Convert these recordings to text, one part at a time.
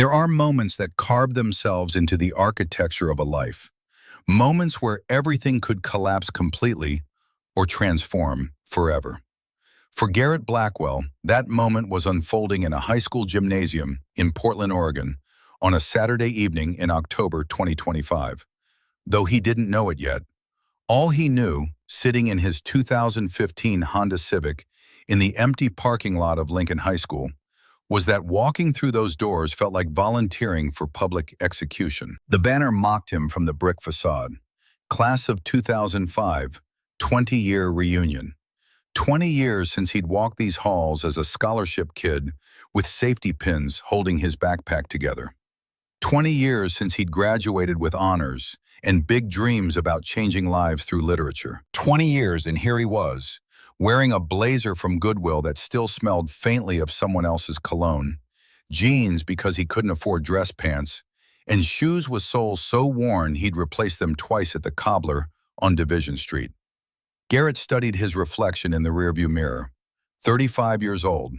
There are moments that carve themselves into the architecture of a life. Moments where everything could collapse completely or transform forever. For Garrett Blackwell, that moment was unfolding in a high school gymnasium in Portland, Oregon, on a Saturday evening in October 2025. Though he didn't know it yet, all he knew, sitting in his 2015 Honda Civic in the empty parking lot of Lincoln High School, was that walking through those doors felt like volunteering for public execution. The banner mocked him from the brick facade. Class of 2005, 20-year reunion. 20 years since he'd walked these halls as a scholarship kid with safety pins holding his backpack together. 20 years since he'd graduated with honors and big dreams about changing lives through literature. 20 years and here he was, wearing a blazer from Goodwill that still smelled faintly of someone else's cologne, jeans because he couldn't afford dress pants, and shoes with soles so worn he'd replaced them twice at the cobbler on Division Street. Garrett studied his reflection in the rearview mirror. 35 years old,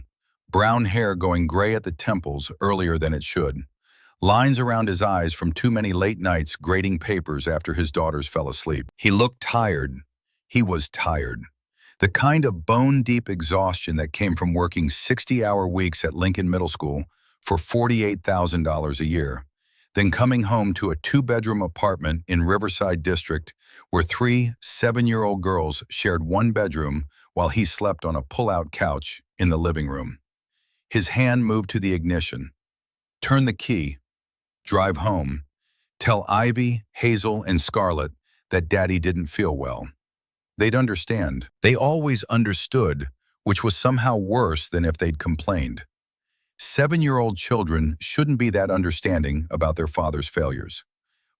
brown hair going gray at the temples earlier than it should, lines around his eyes from too many late nights grading papers after his daughters fell asleep. He looked tired. He was tired. The kind of bone-deep exhaustion that came from working 60-hour weeks at Lincoln Middle School for $48,000 a year, then coming home to a 2-bedroom apartment in Riverside District where 3 7-year-old girls shared one bedroom while he slept on a pull-out couch in the living room. His hand moved to the ignition. Turn the key. Drive home. Tell Ivy, Hazel, and Scarlett that Daddy didn't feel well. They'd understand. They always understood, which was somehow worse than if they'd complained. 7-year-old children shouldn't be that understanding about their father's failures.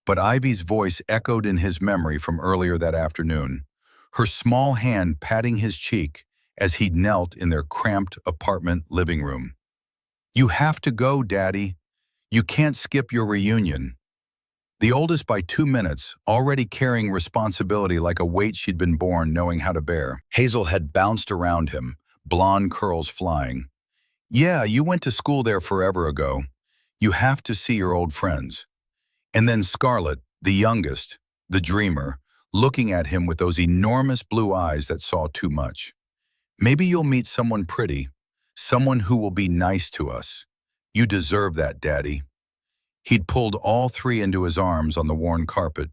But Ivy's voice echoed in his memory from earlier that afternoon, her small hand patting his cheek as he'd knelt in their cramped apartment living room. "You have to go, Daddy. You can't skip your reunion." The oldest by 2 minutes, already carrying responsibility like a weight she'd been born knowing how to bear. Hazel had bounced around him, blonde curls flying. "Yeah, you went to school there forever ago. You have to see your old friends." And then Scarlett, the youngest, the dreamer, looking at him with those enormous blue eyes that saw too much. "Maybe you'll meet someone pretty, someone who will be nice to us. You deserve that, Daddy." He'd pulled all 3 into his arms on the worn carpet,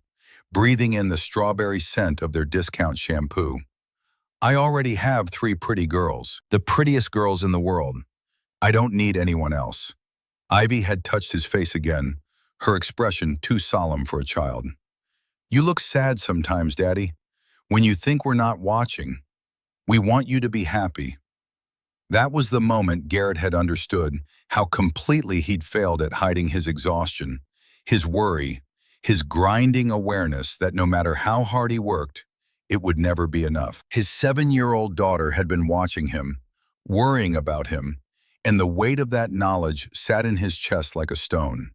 breathing in the strawberry scent of their discount shampoo. "I already have 3 pretty girls, the prettiest girls in the world. I don't need anyone else." Ivy had touched his face again, her expression too solemn for a child. "You look sad sometimes, Daddy, when you think we're not watching. We want you to be happy." That was the moment Garrett had understood how completely he'd failed at hiding his exhaustion, his worry, his grinding awareness that no matter how hard he worked, it would never be enough. His 7-year-old daughter had been watching him, worrying about him, and the weight of that knowledge sat in his chest like a stone.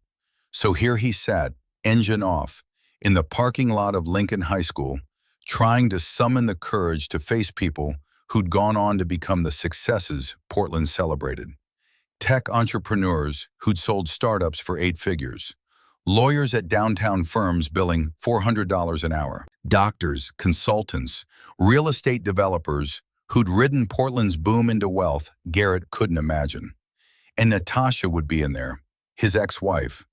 So here he sat, engine off, in the parking lot of Lincoln High School, trying to summon the courage to face people who'd gone on to become the successes Portland celebrated. Tech entrepreneurs who'd sold startups for 8 figures. Lawyers at downtown firms billing $400 an hour. Doctors, consultants, real estate developers who'd ridden Portland's boom into wealth Garrett couldn't imagine. And Natasha would be in there, his ex-wife.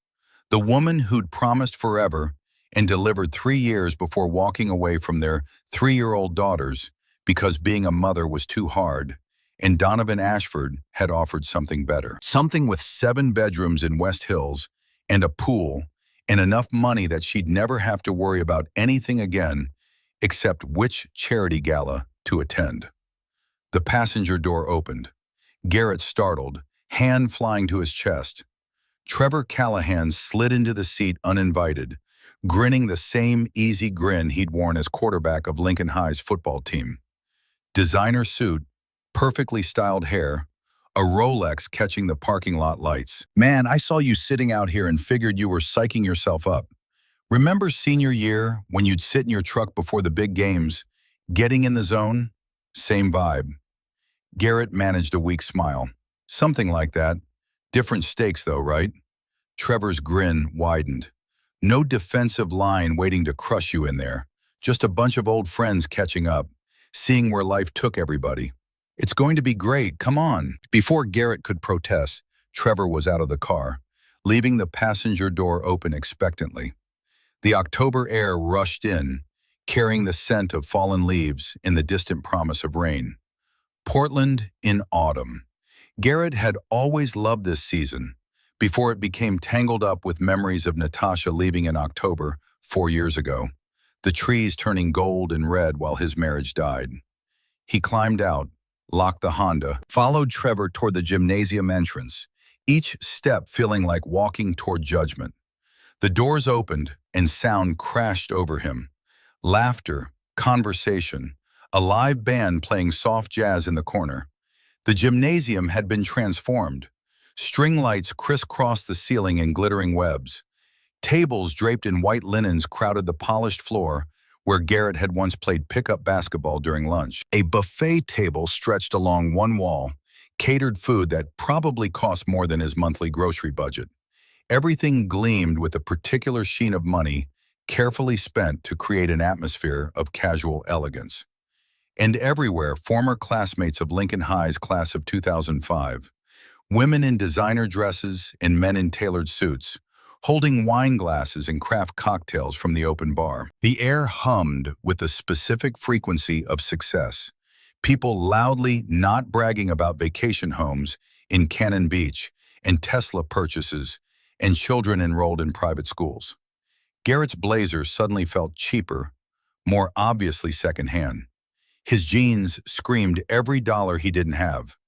The woman who'd promised forever and delivered 3 years before walking away from their 3-year-old daughters because being a mother was too hard, and Donovan Ashford had offered something better. Something with 7 bedrooms in West Hills and a pool and enough money that she'd never have to worry about anything again except which charity gala to attend. The passenger door opened. Garrett startled, hand flying to his chest. Trevor Callahan slid into the seat uninvited, grinning the same easy grin he'd worn as quarterback of Lincoln High's football team. Designer suit, perfectly styled hair, a Rolex catching the parking lot lights. "Man, I saw you sitting out here and figured you were psyching yourself up. Remember senior year when you'd sit in your truck before the big games, getting in the zone?" Same vibe. Garrett managed a weak smile. "Something like that. Different stakes though, right?" Trevor's grin widened. No defensive line waiting to crush you in there. Just a bunch of old friends catching up, seeing where life took everybody. It's going to be great, come on. Before Garrett could protest, Trevor was out of the car, leaving the passenger door open expectantly. The October air rushed in, carrying the scent of fallen leaves and the distant promise of rain. Portland in autumn. Garrett had always loved this season, before it became tangled up with memories of Natasha leaving in October 4 years ago, the trees turning gold and red while his marriage died. He climbed out, locked the Honda, followed Trevor toward the gymnasium entrance, each step feeling like walking toward judgment. The doors opened and sound crashed over him. Laughter, conversation, a live band playing soft jazz in the corner. The gymnasium had been transformed. String lights crisscrossed the ceiling in glittering webs. Tables draped in white linens crowded the polished floor where Garrett had once played pickup basketball during lunch. A buffet table stretched along one wall, catered food that probably cost more than his monthly grocery budget. Everything gleamed with a particular sheen of money, carefully spent to create an atmosphere of casual elegance. And everywhere, former classmates of Lincoln High's class of 2005, women in designer dresses and men in tailored suits, holding wine glasses and craft cocktails from the open bar. The air hummed with the specific frequency of success. People loudly not bragging about vacation homes in Cannon Beach and Tesla purchases and children enrolled in private schools. Garrett's blazer suddenly felt cheaper, more obviously secondhand. His jeans screamed every dollar he didn't have.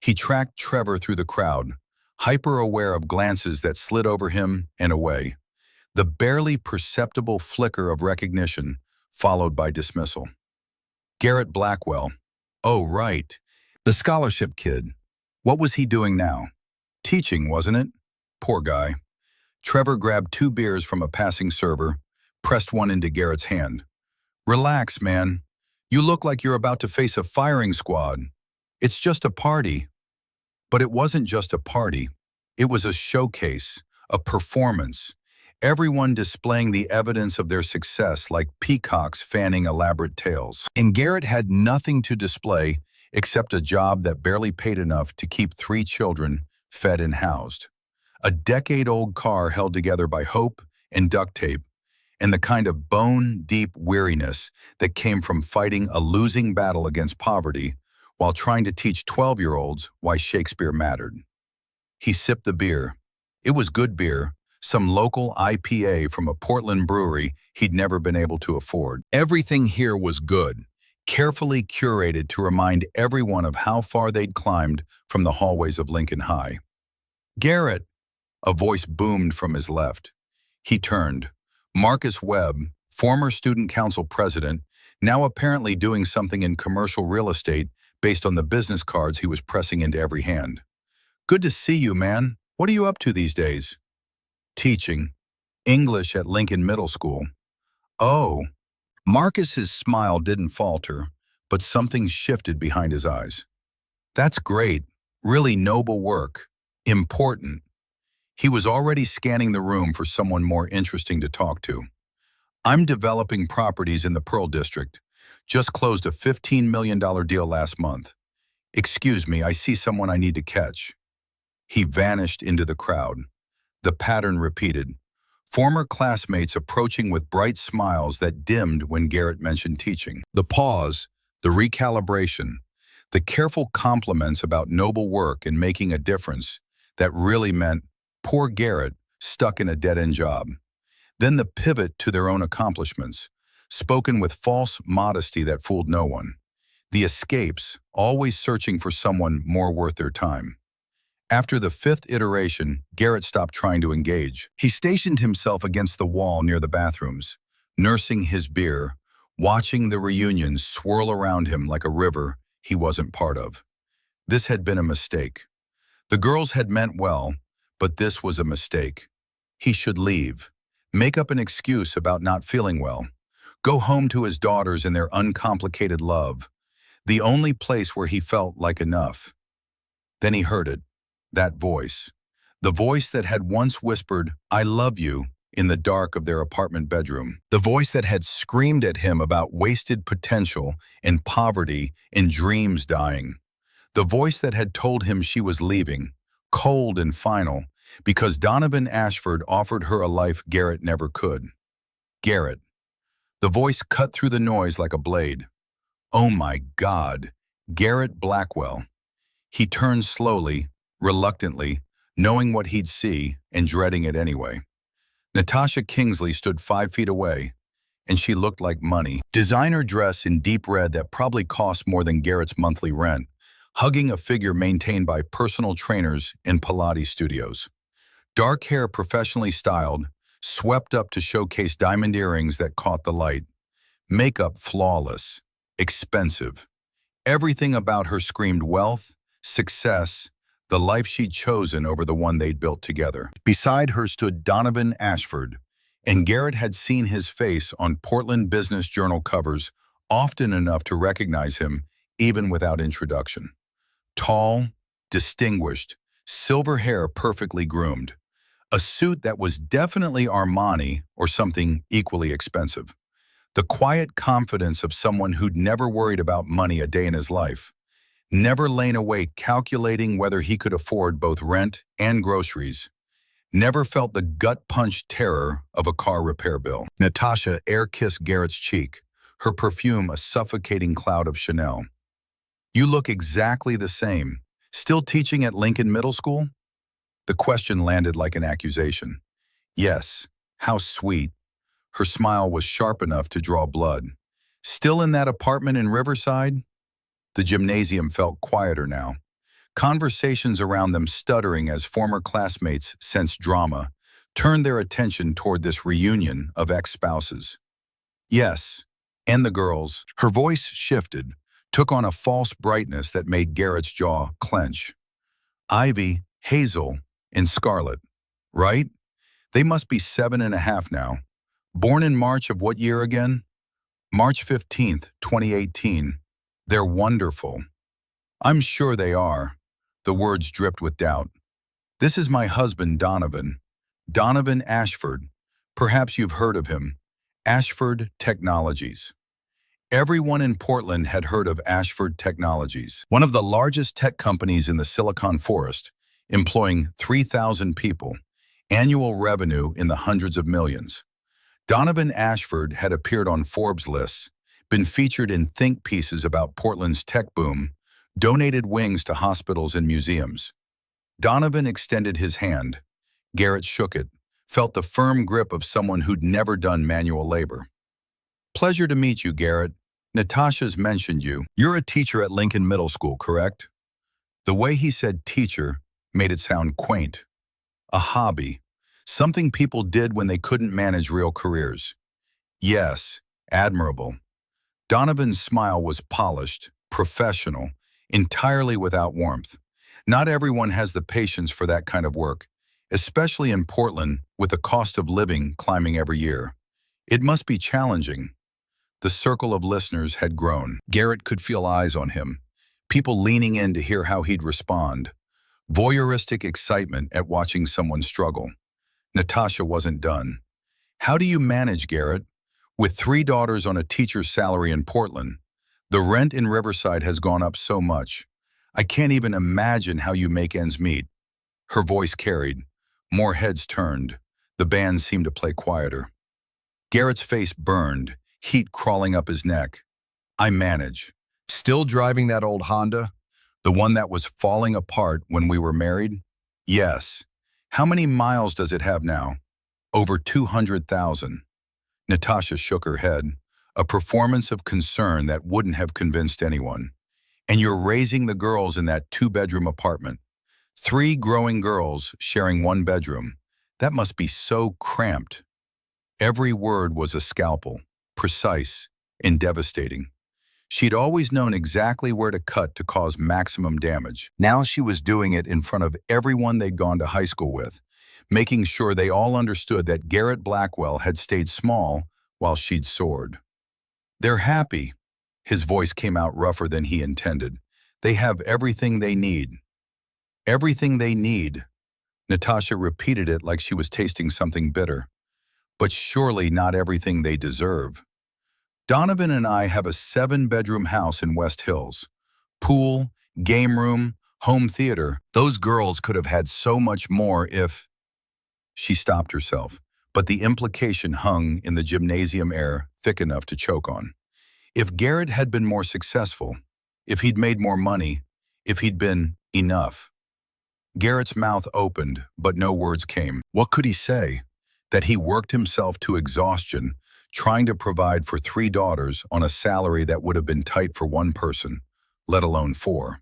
He tracked Trevor through the crowd, hyper-aware of glances that slid over him and away. The barely perceptible flicker of recognition, followed by dismissal. Garrett Blackwell. Oh, right. The scholarship kid. What was he doing now? Teaching, wasn't it? Poor guy. Trevor grabbed 2 beers from a passing server, pressed one into Garrett's hand. Relax, man. You look like you're about to face a firing squad. It's just a party. But it wasn't just a party. It was a showcase, a performance. Everyone displaying the evidence of their success like peacocks fanning elaborate tails. And Garrett had nothing to display except a job that barely paid enough to keep 3 children fed and housed. A decade-old car held together by hope and duct tape, and the kind of bone-deep weariness that came from fighting a losing battle against poverty while trying to teach 12-year-olds why Shakespeare mattered. He sipped the beer. It was good beer, some local IPA from a Portland brewery he'd never been able to afford. Everything here was good, carefully curated to remind everyone of how far they'd climbed from the hallways of Lincoln High. Garrett, a voice boomed from his left. He turned. Marcus Webb, former student council president, now apparently doing something in commercial real estate based on the business cards he was pressing into every hand. Good to see you, man. What are you up to these days? Teaching. English at Lincoln Middle School. Oh. Marcus's smile didn't falter, but something shifted behind his eyes. That's great. Really noble work. Important. He was already scanning the room for someone more interesting to talk to. I'm developing properties in the Pearl District. Just closed a $15 million deal last month. Excuse me, I see someone I need to catch. He vanished into the crowd. The pattern repeated. Former classmates approaching with bright smiles that dimmed when Garrett mentioned teaching. The pause, the recalibration, the careful compliments about noble work and making a difference that really meant poor Garrett stuck in a dead-end job. Then the pivot to their own accomplishments, spoken with false modesty that fooled no one. The escapes, always searching for someone more worth their time. After the 5th iteration, Garrett stopped trying to engage. He stationed himself against the wall near the bathrooms, nursing his beer, watching the reunions swirl around him like a river he wasn't part of. This had been a mistake. The girls had meant well, but this was a mistake. He should leave, make up an excuse about not feeling well, go home to his daughters and their uncomplicated love, the only place where he felt like enough. Then he heard it, that voice, The voice that had once whispered, "I love you," in the dark of their apartment bedroom. The voice that had screamed at him about wasted potential and poverty and dreams dying. The voice that had told him she was leaving, cold and final, because Donovan Ashford offered her a life Garrett never could. Garrett. The voice cut through the noise like a blade. Oh my God, Garrett Blackwell. He turned slowly, reluctantly, knowing what he'd see and dreading it anyway. Natasha Kingsley stood 5 feet away, and she looked like money. Designer dress in deep red that probably cost more than Garrett's monthly rent, hugging a figure maintained by personal trainers in Pilates studios. Dark hair professionally styled, swept up to showcase diamond earrings that caught the light. Makeup flawless, expensive. Everything about her screamed wealth, success, the life she'd chosen over the one they'd built together. Beside her stood Donovan Ashford, and Garrett had seen his face on Portland Business Journal covers often enough to recognize him, even without introduction. Tall, distinguished, silver hair perfectly groomed. A suit that was definitely Armani or something equally expensive. The quiet confidence of someone who'd never worried about money a day in his life. Never lain awake calculating whether he could afford both rent and groceries. Never felt the gut-punch terror of a car repair bill. Natasha air-kissed Garrett's cheek, her perfume a suffocating cloud of Chanel. "You look exactly the same. Still teaching at Lincoln Middle School?" The question landed like an accusation. Yes, how sweet. Her smile was sharp enough to draw blood. Still in that apartment in Riverside? The gymnasium felt quieter now. Conversations around them stuttering as former classmates sensed drama, turned their attention toward this reunion of ex-spouses. Yes, and the girls. Her voice shifted, took on a false brightness that made Garrett's jaw clench. Ivy, Hazel, and Scarlett, right? They must be 7.5 now. Born in March of what year again? March 15th, 2018. They're wonderful. I'm sure they are. The words dripped with doubt. This is my husband, Donovan. Donovan Ashford. Perhaps you've heard of him. Ashford Technologies. Everyone in Portland had heard of Ashford Technologies, one of the largest tech companies in the Silicon Forest, employing 3,000 people, annual revenue in the hundreds of millions. Donovan Ashford had appeared on Forbes lists, been featured in think pieces about Portland's tech boom, donated wings to hospitals and museums. Donovan extended his hand. Garrett shook it, felt the firm grip of someone who'd never done manual labor. "Pleasure to meet you, Garrett. Natasha's mentioned you. You're a teacher at Lincoln Middle School, correct?" The way he said teacher made it sound quaint. A hobby, something people did when they couldn't manage real careers. Yes, admirable. Donovan's smile was polished, professional, entirely without warmth. Not everyone has the patience for that kind of work, especially in Portland with the cost of living climbing every year. It must be challenging. The circle of listeners had grown. Garrett could feel eyes on him, people leaning in to hear how he'd respond. Voyeuristic excitement at watching someone struggle. Natasha wasn't done. "How do you manage, Garrett? With 3 daughters on a teacher's salary in Portland, the rent in Riverside has gone up so much. I can't even imagine how you make ends meet." Her voice carried. More heads turned. The band seemed to play quieter. Garrett's face burned, heat crawling up his neck. "I manage. Still driving that old Honda? The one that was falling apart when we were married?" "Yes. How many miles does it have now?" "Over 200,000. Natasha shook her head, a performance of concern that wouldn't have convinced anyone. "And you're raising the girls in that 2-bedroom apartment. 3 growing girls sharing 1 bedroom. That must be so cramped." Every word was a scalpel, precise and devastating. She'd always known exactly where to cut to cause maximum damage. Now she was doing it in front of everyone they'd gone to high school with, making sure they all understood that Garrett Blackwell had stayed small while she'd soared. "They're happy." His voice came out rougher than he intended. "They have everything they need." "Everything they need." Natasha repeated it like she was tasting something bitter. But surely not everything they deserve. Donovan and I have a 7-bedroom house in West Hills. Pool, game room, home theater. Those girls could have had so much more if... She stopped herself, but the implication hung in the gymnasium air thick enough to choke on. If Garrett had been more successful, if he'd made more money, if he'd been enough. Garrett's mouth opened, but no words came. What could he say? That he worked himself to exhaustion, trying to provide for 3 daughters on a salary that would have been tight for one person, let alone 4.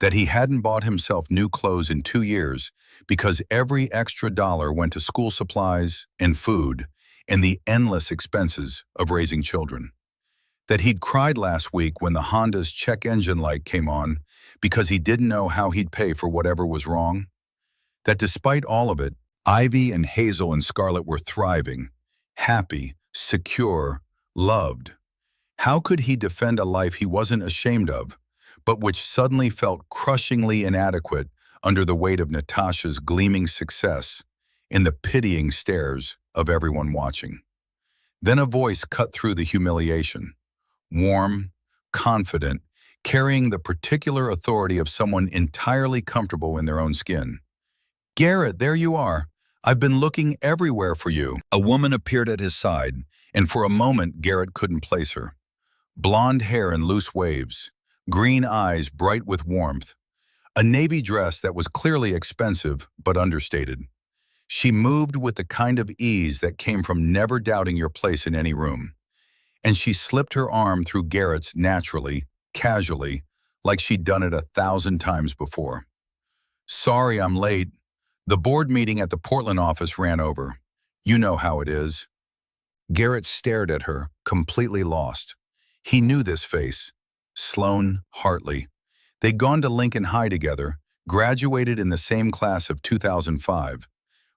That he hadn't bought himself new clothes in 2 years because every extra dollar went to school supplies and food and the endless expenses of raising children. That he'd cried last week when the Honda's check engine light came on because he didn't know how he'd pay for whatever was wrong. That despite all of it, Ivy and Hazel and Scarlett were thriving, happy, secure, loved. How could he defend a life he wasn't ashamed of, but which suddenly felt crushingly inadequate under the weight of Natasha's gleaming success in the pitying stares of everyone watching? Then a voice cut through the humiliation, warm, confident, carrying the particular authority of someone entirely comfortable in their own skin. "Garrett, there you are. I've been looking everywhere for you." A woman appeared at his side, and for a moment Garrett couldn't place her. Blonde hair in loose waves, green eyes bright with warmth, a navy dress that was clearly expensive but understated. She moved with the kind of ease that came from never doubting your place in any room. And she slipped her arm through Garrett's naturally, casually, like she'd done it 1,000 times before. "Sorry I'm late. The board meeting at the Portland office ran over. You know how it is." Garrett stared at her, completely lost. He knew this face. Sloane Hartley. They'd gone to Lincoln High together, graduated in the same class of 2005,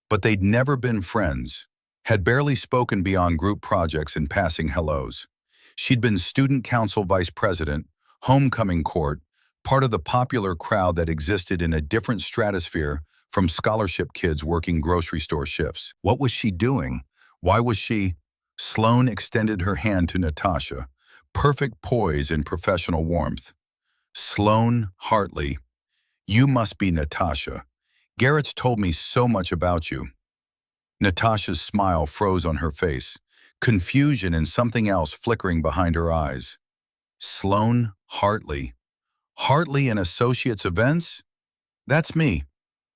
but they'd never been friends, had barely spoken beyond group projects and passing hellos. She'd been student council vice president, homecoming court, part of the popular crowd that existed in a different stratosphere from scholarship kids working grocery store shifts. What was she doing? Why was she? Sloane extended her hand to Natasha, perfect poise and professional warmth. "Sloane Hartley, you must be Natasha. Garrett's told me so much about you." Natasha's smile froze on her face, confusion and something else flickering behind her eyes. "Sloane Hartley. Hartley and Associates Events? That's me."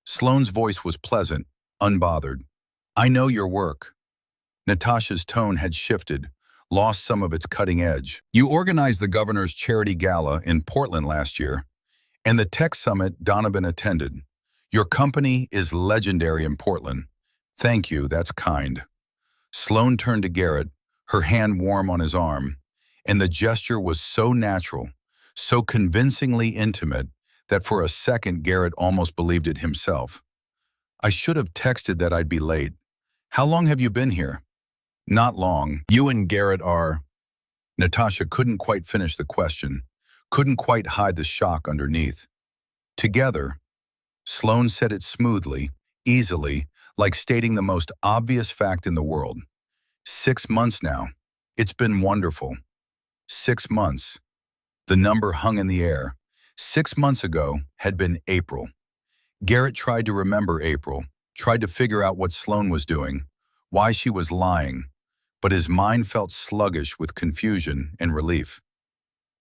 Sloane's voice was pleasant, unbothered. "I know your work." Natasha's tone had shifted, lost some of its cutting edge. "You organized the governor's charity gala in Portland last year, and the tech summit Donovan attended. Your company is legendary in Portland. Thank you, that's kind." Sloane turned to Garrett, her hand warm on his arm, and the gesture was so natural, so convincingly intimate, that for a second Garrett almost believed it himself. "I should have texted that I'd be late. How long have you been here?" "Not long. You and Garrett are..." Natasha couldn't quite finish the question, couldn't quite hide the shock underneath. "Together." Sloane said it smoothly, easily, like stating the most obvious fact in the world. 6 months now. It's been wonderful. 6 months. The number hung in the air. 6 months ago had been April. Garrett tried to remember April, tried to figure out what Sloane was doing, why she was lying, but his mind felt sluggish with confusion and relief.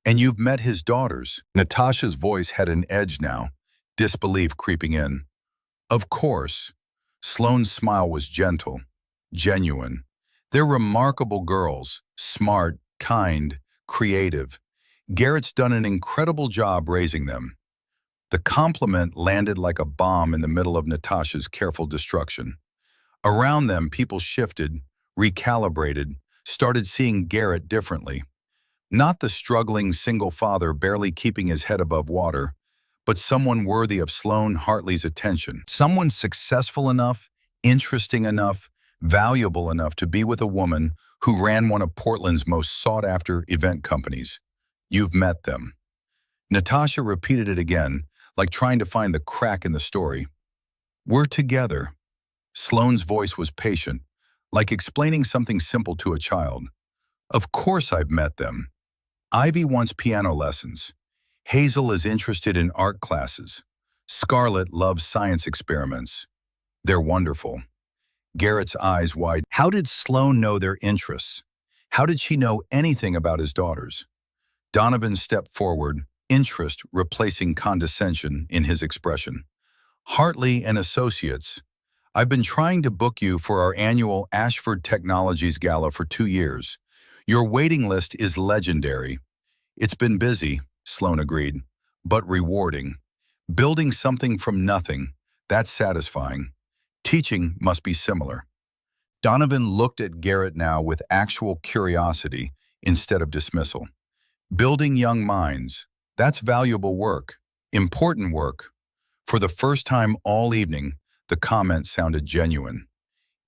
"And you've met his daughters." Natasha's voice had an edge now, disbelief creeping in. "Of course." Sloane's smile was gentle, genuine. "They're remarkable girls, smart, kind, creative. Garrett's done an incredible job raising them." The compliment landed like a bomb in the middle of Natasha's careful destruction. Around them, people shifted, recalibrated, started seeing Garrett differently. Not the struggling single father barely keeping his head above water, but someone worthy of Sloane Hartley's attention. Someone successful enough, interesting enough, valuable enough to be with a woman who ran one of Portland's most sought-after event companies. "You've met them." Natasha repeated it again, like trying to find the crack in the story. We're together. Sloane's voice was patient, like explaining something simple to a child. Of course I've met them. Ivy wants piano lessons. Hazel is interested in art classes. Scarlett loves science experiments. They're wonderful. Garrett's eyes wide. How did Sloane know their interests? How did she know anything about his daughters? Donovan stepped forward, interest replacing condescension in his expression. Hartley and Associates. I've been trying to book you for our annual Ashford Technologies Gala for 2 years. Your waiting list is legendary. It's been busy, Sloane agreed, but rewarding. Building something from nothing, that's satisfying. Teaching must be similar. Donovan looked at Garrett now with actual curiosity instead of dismissal. Building young minds, that's valuable work, important work. For the first time all evening, the comment sounded genuine.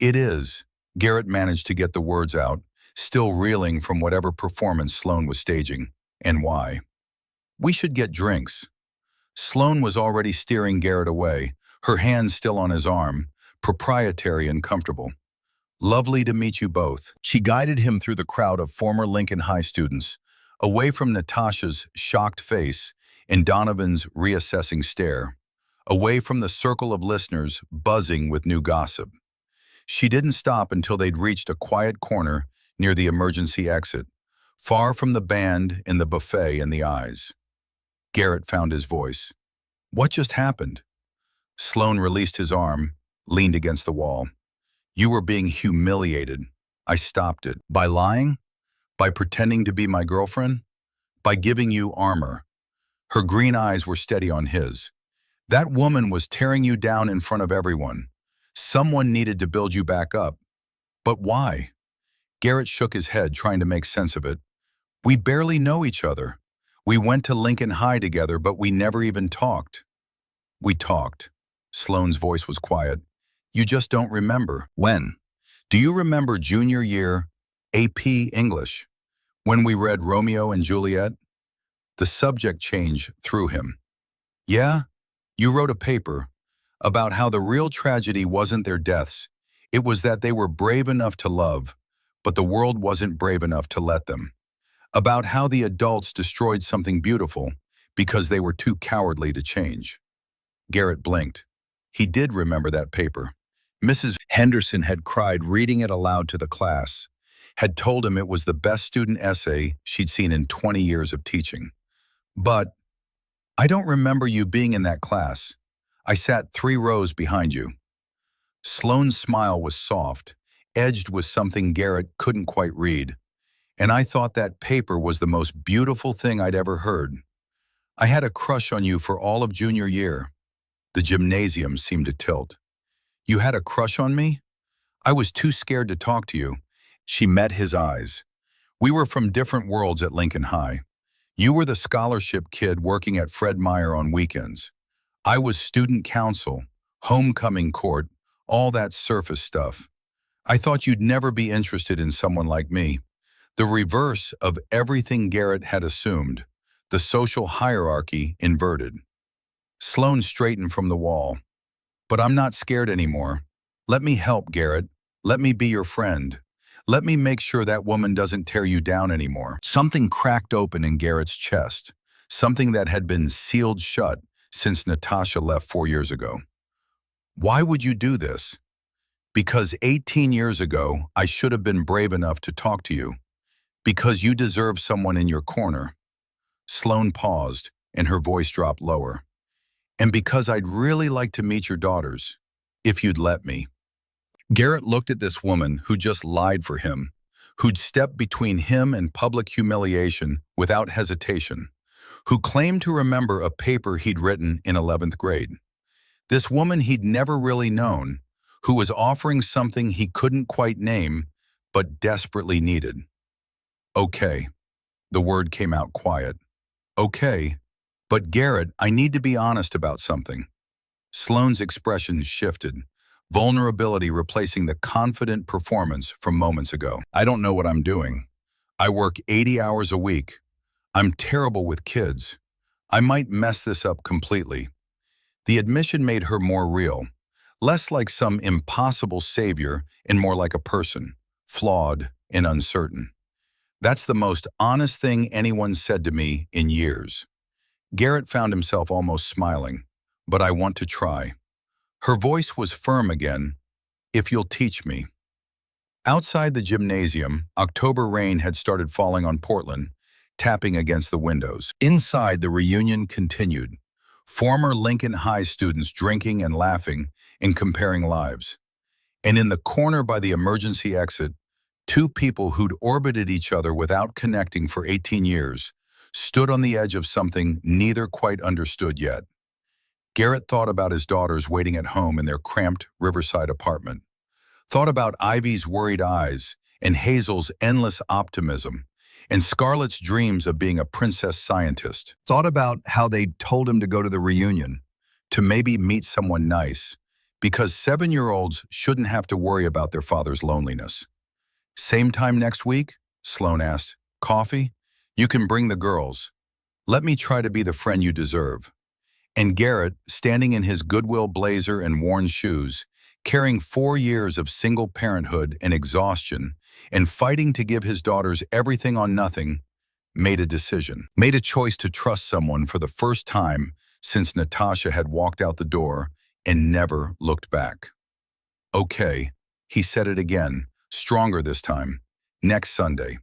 It is, Garrett managed to get the words out, still reeling from whatever performance Sloane was staging, and why. We should get drinks. Sloane was already steering Garrett away, her hand still on his arm, proprietary and comfortable. Lovely to meet you both. She guided him through the crowd of former Lincoln High students, away from Natasha's shocked face and Donovan's reassessing stare, away from the circle of listeners buzzing with new gossip. She didn't stop until they'd reached a quiet corner near the emergency exit, far from the band and the buffet and the eyes. Garrett found his voice. What just happened? Sloane released his arm, leaned against the wall. You were being humiliated. I stopped it. By lying? By pretending to be my girlfriend? By giving you armor. Her green eyes were steady on his. That woman was tearing you down in front of everyone. Someone needed to build you back up. But why? Garrett shook his head, trying to make sense of it. We barely know each other. We went to Lincoln High together, but we never even talked. We talked. Sloane's voice was quiet. You just don't remember. When? Do you remember junior year, AP English, when we read Romeo and Juliet? The subject change threw him. Yeah? You wrote a paper about how the real tragedy wasn't their deaths. It was that they were brave enough to love, but the world wasn't brave enough to let them. About how the adults destroyed something beautiful because they were too cowardly to change. Garrett blinked. He did remember that paper. Mrs. Henderson had cried reading it aloud to the class, had told him it was the best student essay she'd seen in 20 years of teaching. But I don't remember you being in that class. I sat 3 rows behind you. Sloane's smile was soft, edged with something Garrett couldn't quite read. And I thought that paper was the most beautiful thing I'd ever heard. I had a crush on you for all of junior year. The gymnasium seemed to tilt. You had a crush on me? I was too scared to talk to you. She met his eyes. We were from different worlds at Lincoln High. You were the scholarship kid working at Fred Meyer on weekends. I was student council, homecoming court, all that surface stuff. I thought you'd never be interested in someone like me. The reverse of everything Garrett had assumed, the social hierarchy inverted. Sloane straightened from the wall. But I'm not scared anymore. Let me help, Garrett. Let me be your friend. Let me make sure that woman doesn't tear you down anymore. Something cracked open in Garrett's chest, something that had been sealed shut since Natasha left 4 years ago. Why would you do this? Because 18 years ago, I should have been brave enough to talk to you. Because you deserve someone in your corner. Sloane paused, and her voice dropped lower. And because I'd really like to meet your daughters, if you'd let me. Garrett looked at this woman who just lied for him, who'd stepped between him and public humiliation without hesitation, who claimed to remember a paper he'd written in 11th grade. This woman he'd never really known, who was offering something he couldn't quite name, but desperately needed. Okay. The word came out quiet. Okay. But Garrett, I need to be honest about something. Sloane's expression shifted, vulnerability replacing the confident performance from moments ago. I don't know what I'm doing. I work 80 hours a week. I'm terrible with kids. I might mess this up completely. The admission made her more real, less like some impossible savior and more like a person, flawed and uncertain. That's the most honest thing anyone said to me in years. Garrett found himself almost smiling. But I want to try. Her voice was firm again. If you'll teach me. Outside the gymnasium, October rain had started falling on Portland, tapping against the windows. Inside, the reunion continued. Former Lincoln High students drinking and laughing and comparing lives. And in the corner by the emergency exit, two people who'd orbited each other without connecting for 18 years stood on the edge of something neither quite understood yet. Garrett thought about his daughters waiting at home in their cramped Riverside apartment. Thought about Ivy's worried eyes and Hazel's endless optimism and Scarlett's dreams of being a princess scientist. Thought about how they'd told him to go to the reunion, to maybe meet someone nice, because 7-year-olds shouldn't have to worry about their father's loneliness. Same time next week? Sloan asked. Coffee? You can bring the girls. Let me try to be the friend you deserve. And Garrett, standing in his Goodwill blazer and worn shoes, carrying 4 years of single parenthood and exhaustion, and fighting to give his daughters everything on nothing, made a decision. Made a choice to trust someone for the first time since Natasha had walked out the door and never looked back. Okay, he said it again, stronger this time. Next Sunday.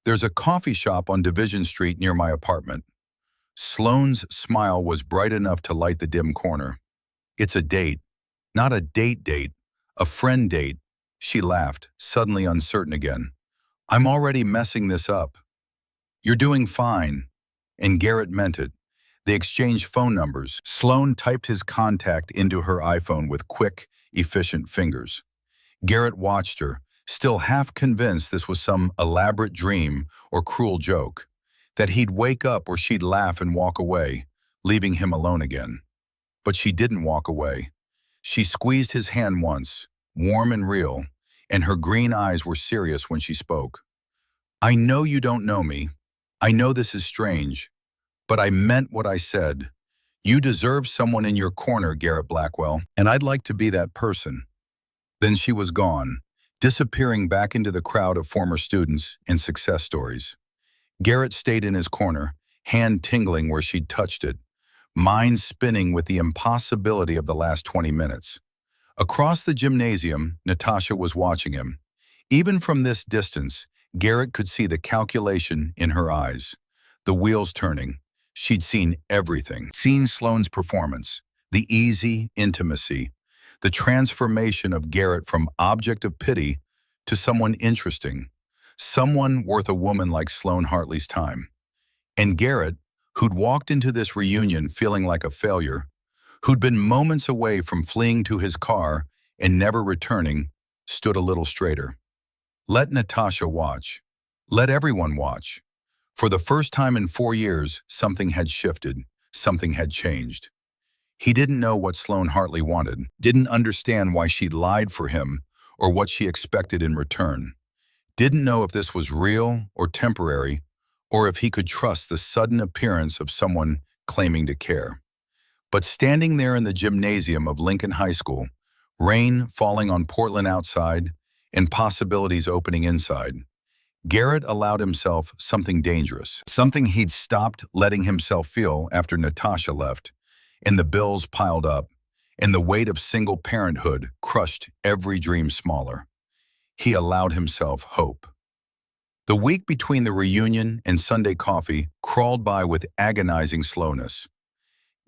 There's a coffee shop on Division Street near my apartment. Sloane's smile was bright enough to light the dim corner. It's a date. Not a date, a friend date. She laughed, suddenly uncertain again. I'm already messing this up. You're doing fine. And Garrett meant it. They exchanged phone numbers. Sloane typed his contact into her iPhone with quick, efficient fingers. Garrett watched her, still half convinced this was some elaborate dream or cruel joke, that he'd wake up or she'd laugh and walk away, leaving him alone again. But she didn't walk away. She squeezed his hand once, warm and real, and her green eyes were serious when she spoke. I know you don't know me. I know this is strange, but I meant what I said. You deserve someone in your corner, Garrett Blackwell, and I'd like to be that person. Then she was gone, disappearing back into the crowd of former students and success stories. Garrett stayed in his corner, hand tingling where she'd touched it, mind spinning with the impossibility of the last 20 minutes. Across the gymnasium, Natasha was watching him. Even from this distance, Garrett could see the calculation in her eyes. The wheels turning. She'd seen everything. Seen Sloane's performance, the easy intimacy, the transformation of Garrett from object of pity to someone interesting, someone worth a woman like Sloane Hartley's time. And Garrett, who'd walked into this reunion feeling like a failure, who'd been moments away from fleeing to his car and never returning, stood a little straighter. Let Natasha watch. Let everyone watch. For the first time in 4 years, something had shifted, something had changed. He didn't know what Sloane Hartley wanted, didn't understand why she'd lied for him or what she expected in return. Didn't know if this was real or temporary, or if he could trust the sudden appearance of someone claiming to care. But standing there in the gymnasium of Lincoln High School, rain falling on Portland outside and possibilities opening inside, Garrett allowed himself something dangerous, something he'd stopped letting himself feel after Natasha left, and the bills piled up, and the weight of single parenthood crushed every dream smaller. He allowed himself hope. The week between the reunion and Sunday coffee crawled by with agonizing slowness.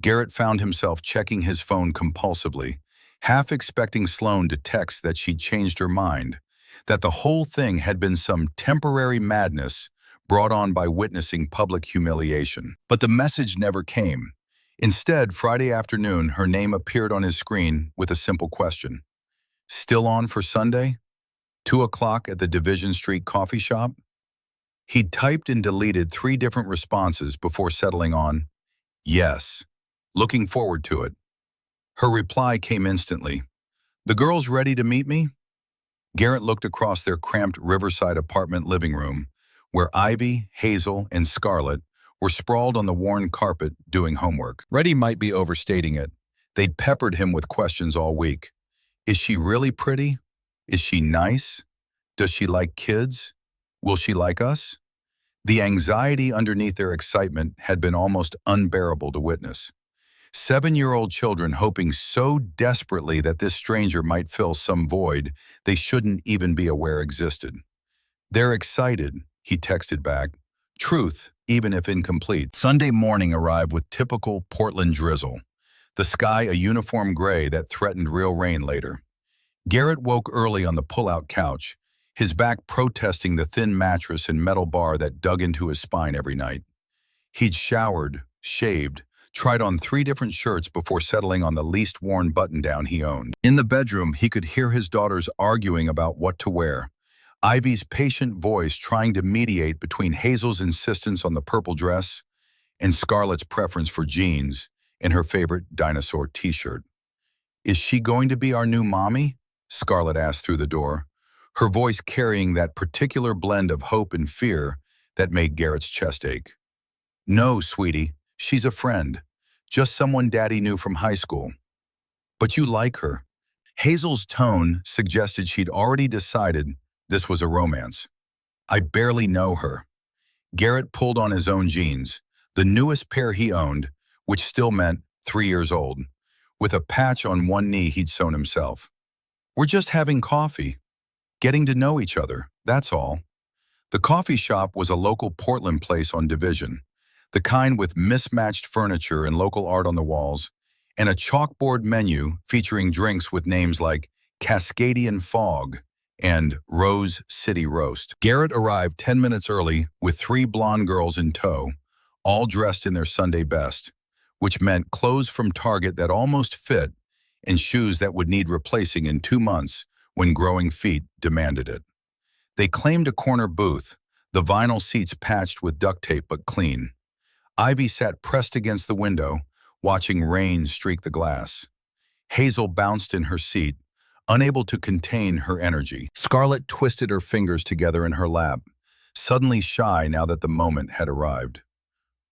Garrett found himself checking his phone compulsively, half expecting Sloane to text that she'd changed her mind, that the whole thing had been some temporary madness brought on by witnessing public humiliation. But the message never came. Instead, Friday afternoon, her name appeared on his screen with a simple question. Still on for Sunday? 2 o'clock at the Division Street coffee shop? He'd typed and deleted 3 different responses before settling on, yes, looking forward to it. Her reply came instantly. The girls ready to meet me? Garrett looked across their cramped Riverside apartment living room, where Ivy, Hazel, and Scarlett were sprawled on the worn carpet doing homework. Ready might be overstating it. They'd peppered him with questions all week. Is she really pretty? Is she nice? Does she like kids? Will she like us? The anxiety underneath their excitement had been almost unbearable to witness. 7-year-old children hoping so desperately that this stranger might fill some void they shouldn't even be aware existed. They're excited, he texted back. Truth, even if incomplete. Sunday morning arrived with typical Portland drizzle. The sky a uniform gray that threatened real rain later. Garrett woke early on the pull-out couch, his back protesting the thin mattress and metal bar that dug into his spine every night. He'd showered, shaved, tried on 3 different shirts before settling on the least worn button-down he owned. In the bedroom, he could hear his daughters arguing about what to wear. Ivy's patient voice trying to mediate between Hazel's insistence on the purple dress and Scarlett's preference for jeans and her favorite dinosaur t-shirt. Is she going to be our new mommy? Scarlett asked through the door, her voice carrying that particular blend of hope and fear that made Garrett's chest ache. No, sweetie, she's a friend, just someone Daddy knew from high school. But you like her. Hazel's tone suggested she'd already decided this was a romance. I barely know her. Garrett pulled on his own jeans, the newest pair he owned, which still meant 3 years old, with a patch on one knee he'd sewn himself. We're just having coffee, getting to know each other, that's all. The coffee shop was a local Portland place on Division, the kind with mismatched furniture and local art on the walls, and a chalkboard menu featuring drinks with names like Cascadian Fog and Rose City Roast. Garrett arrived 10 minutes early with 3 blonde girls in tow, all dressed in their Sunday best, which meant clothes from Target that almost fit and shoes that would need replacing in 2 months when growing feet demanded it. They claimed a corner booth, the vinyl seats patched with duct tape but clean. Ivy sat pressed against the window, watching rain streak the glass. Hazel bounced in her seat, unable to contain her energy. Scarlett twisted her fingers together in her lap, suddenly shy now that the moment had arrived.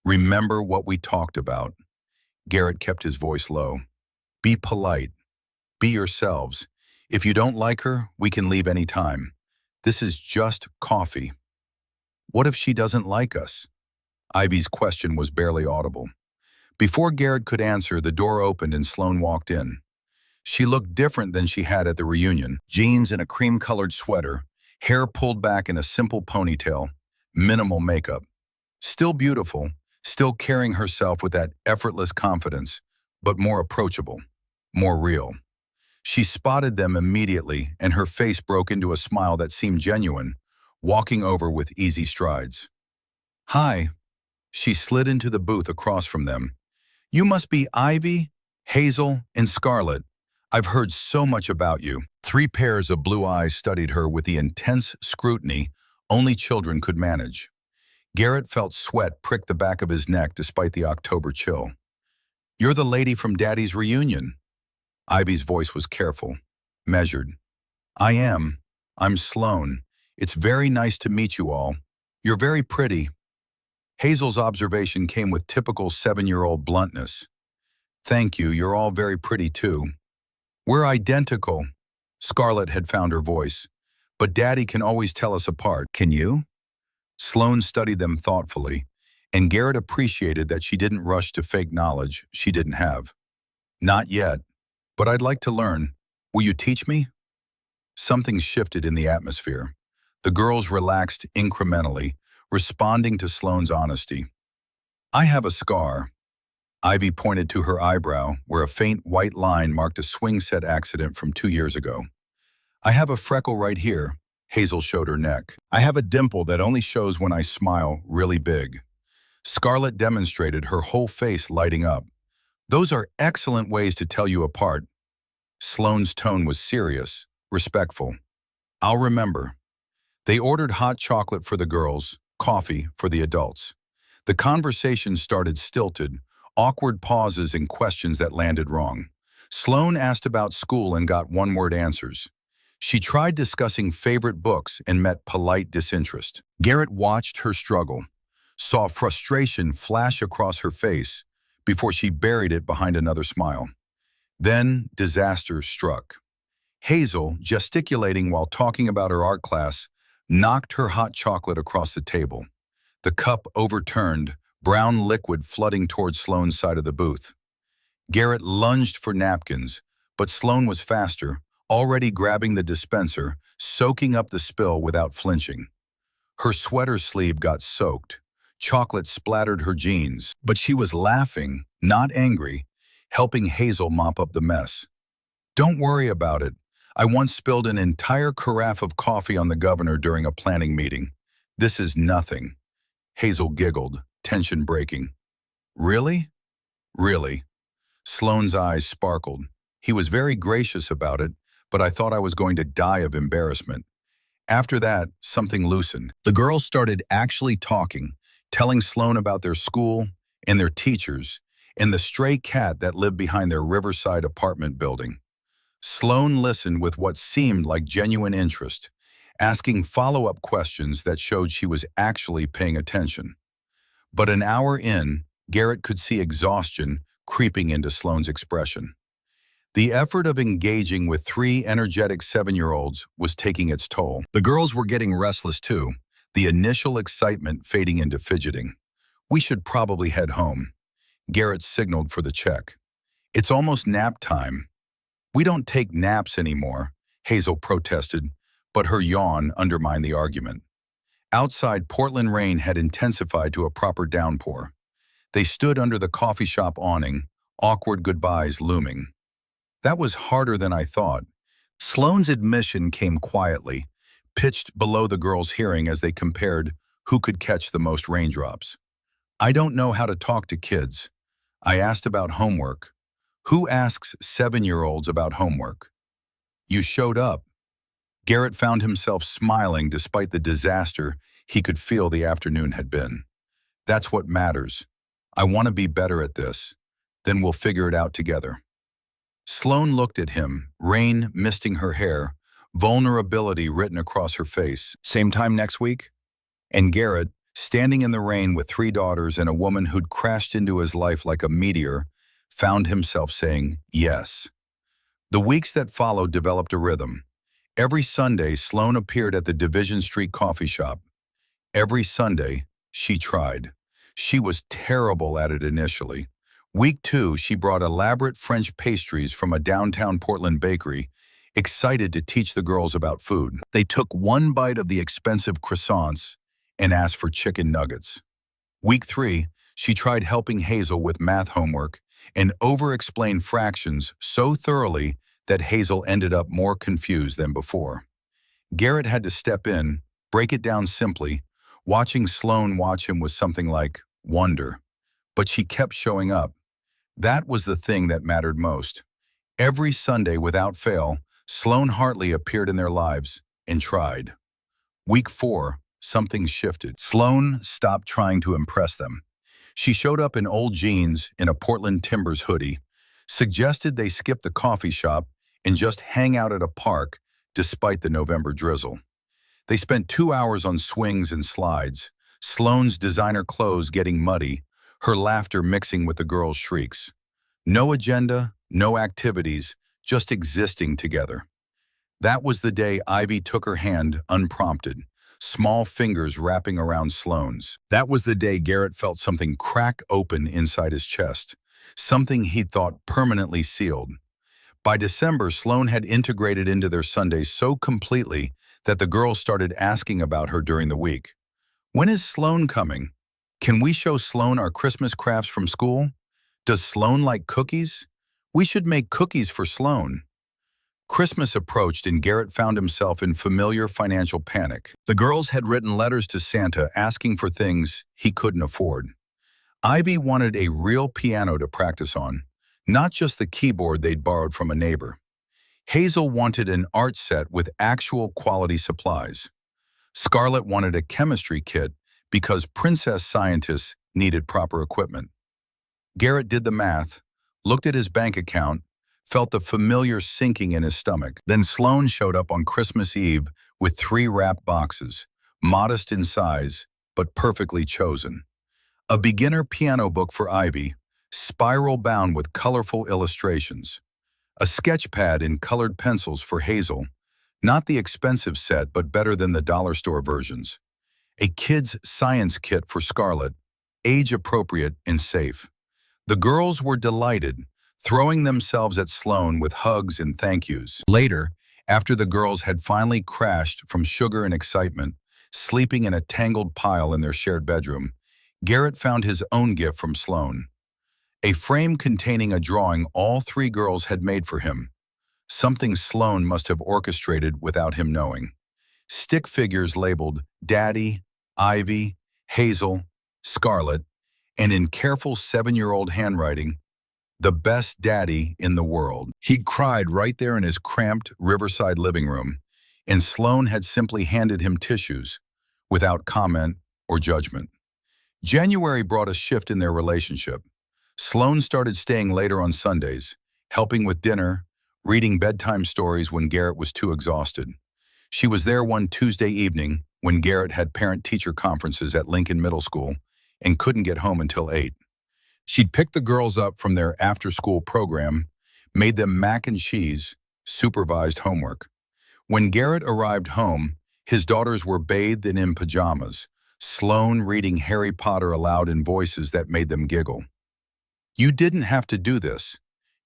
Remember what we talked about. Garrett kept his voice low. Be polite. Be yourselves. If you don't like her, we can leave any time. This is just coffee. What if she doesn't like us? Ivy's question was barely audible. Before Garrett could answer, the door opened and Sloane walked in. She looked different than she had at the reunion. Jeans and a cream-colored sweater, hair pulled back in a simple ponytail, minimal makeup. Still beautiful, still carrying herself with that effortless confidence, but more approachable, more real. She spotted them immediately, and her face broke into a smile that seemed genuine, walking over with easy strides. Hi. She slid into the booth across from them. You must be Ivy, Hazel, and Scarlett. I've heard so much about you. 3 pairs of blue eyes studied her with the intense scrutiny only children could manage. Garrett felt sweat prick the back of his neck despite the October chill. You're the lady from Daddy's reunion. Ivy's voice was careful, measured. I am. I'm Sloane. It's very nice to meet you all. You're very pretty. Hazel's observation came with typical 7-year-old bluntness. Thank you, you're all very pretty too. We're identical. Scarlett had found her voice. But Daddy can always tell us apart. Can you? Sloane studied them thoughtfully, and Garrett appreciated that she didn't rush to fake knowledge she didn't have. Not yet, but I'd like to learn. Will you teach me? Something shifted in the atmosphere. The girls relaxed incrementally, responding to Sloane's honesty. I have a scar. Ivy pointed to her eyebrow, where a faint white line marked a swing set accident from 2 years ago. I have a freckle right here. Hazel showed her neck. I have a dimple that only shows when I smile really big. Scarlett demonstrated, her whole face lighting up. Those are excellent ways to tell you apart. Sloane's tone was serious, respectful. I'll remember. They ordered hot chocolate for the girls, coffee for the adults. The conversation started stilted, awkward pauses and questions that landed wrong. Sloane asked about school and got one-word answers. She tried discussing favorite books and met polite disinterest. Garrett watched her struggle, saw frustration flash across her face before she buried it behind another smile. Then disaster struck. Hazel, gesticulating while talking about her art class, knocked her hot chocolate across the table. The cup overturned, brown liquid flooding towards Sloane's side of the booth. Garrett lunged for napkins, but Sloane was faster, already grabbing the dispenser, soaking up the spill without flinching. Her sweater sleeve got soaked. Chocolate splattered her jeans, but she was laughing, not angry, helping Hazel mop up the mess. Don't worry about it. I once spilled an entire carafe of coffee on the governor during a planning meeting. This is nothing. Hazel giggled, tension breaking. Really? Really? Sloane's eyes sparkled. He was very gracious about it, but I thought I was going to die of embarrassment. After that, something loosened. The girls started actually talking, telling Sloane about their school and their teachers and the stray cat that lived behind their riverside apartment building. Sloane listened with what seemed like genuine interest, asking follow-up questions that showed she was actually paying attention. But an hour in, Garrett could see exhaustion creeping into Sloane's expression. The effort of engaging with three energetic 7-year-olds was taking its toll. The girls were getting restless too, the initial excitement fading into fidgeting. We should probably head home. Garrett signaled for the check. It's almost nap time. We don't take naps anymore, Hazel protested, but her yawn undermined the argument. Outside, Portland rain had intensified to a proper downpour. They stood under the coffee shop awning, awkward goodbyes looming. That was harder than I thought. Sloane's admission came quietly, pitched below the girls' hearing as they compared who could catch the most raindrops. I don't know how to talk to kids. I asked about homework. Who asks 7-year-olds about homework? You showed up. Garrett found himself smiling despite the disaster he could feel the afternoon had been. That's what matters. I want to be better at this. Then we'll figure it out together. Sloane looked at him, rain misting her hair, vulnerability written across her face. Same time next week? And Garrett, standing in the rain with 3 daughters and a woman who'd crashed into his life like a meteor, found himself saying yes. The weeks that followed developed a rhythm. Every Sunday, Sloane appeared at the Division Street coffee shop. Every Sunday, she tried. She was terrible at it initially. Week 2, she brought elaborate French pastries from a downtown Portland bakery, excited to teach the girls about food. They took one bite of the expensive croissants and asked for chicken nuggets. Week 3, she tried helping Hazel with math homework and over-explained fractions so thoroughly that Hazel ended up more confused than before. Garrett had to step in, break it down simply. Watching Sloane watch him was something like wonder. But she kept showing up. That was the thing that mattered most. Every Sunday, without fail, Sloane Hartley appeared in their lives and tried. Week 4, something shifted. Sloane stopped trying to impress them. She showed up in old jeans in a Portland Timbers hoodie, suggested they skip the coffee shop and just hang out at a park despite the November drizzle. They spent 2 hours on swings and slides, Sloane's designer clothes getting muddy, her laughter mixing with the girls' shrieks. No agenda, no activities, just existing together. That was the day Ivy took her hand unprompted, small fingers wrapping around Sloane's. That was the day Garrett felt something crack open inside his chest, something he'd thought permanently sealed. By December, Sloane had integrated into their Sundays so completely that the girls started asking about her during the week. When is Sloane coming? Can we show Sloane our Christmas crafts from school? Does Sloane like cookies? We should make cookies for Sloane. Christmas approached and Garrett found himself in familiar financial panic. The girls had written letters to Santa asking for things he couldn't afford. Ivy wanted a real piano to practice on, not just the keyboard they'd borrowed from a neighbor. Hazel wanted an art set with actual quality supplies. Scarlett wanted a chemistry kit because princess scientists needed proper equipment. Garrett did the math, looked at his bank account, felt the familiar sinking in his stomach. Then Sloane showed up on Christmas Eve with 3 wrapped boxes, modest in size, but perfectly chosen. A beginner piano book for Ivy, spiral bound with colorful illustrations. A sketch pad and colored pencils for Hazel, not the expensive set but better than the dollar store versions. A kid's science kit for Scarlett, age-appropriate and safe. The girls were delighted, throwing themselves at Sloane with hugs and thank yous. Later, after the girls had finally crashed from sugar and excitement, sleeping in a tangled pile in their shared bedroom, Garrett found his own gift from Sloane. A frame containing a drawing all three girls had made for him, something Sloane must have orchestrated without him knowing. Stick figures labeled Daddy, Ivy, Hazel, Scarlett, and in careful 7-year-old handwriting, the best daddy in the world. He'd cried right there in his cramped Riverside living room, and Sloane had simply handed him tissues, without comment or judgment. January brought a shift in their relationship. Sloane started staying later on Sundays, helping with dinner, reading bedtime stories when Garrett was too exhausted. She was there one Tuesday evening when Garrett had parent-teacher conferences at Lincoln Middle School and couldn't get home until 8. She'd picked the girls up from their after-school program, made them mac and cheese, supervised homework. When Garrett arrived home, his daughters were bathed and in pajamas, Sloane reading Harry Potter aloud in voices that made them giggle. "You didn't have to do this."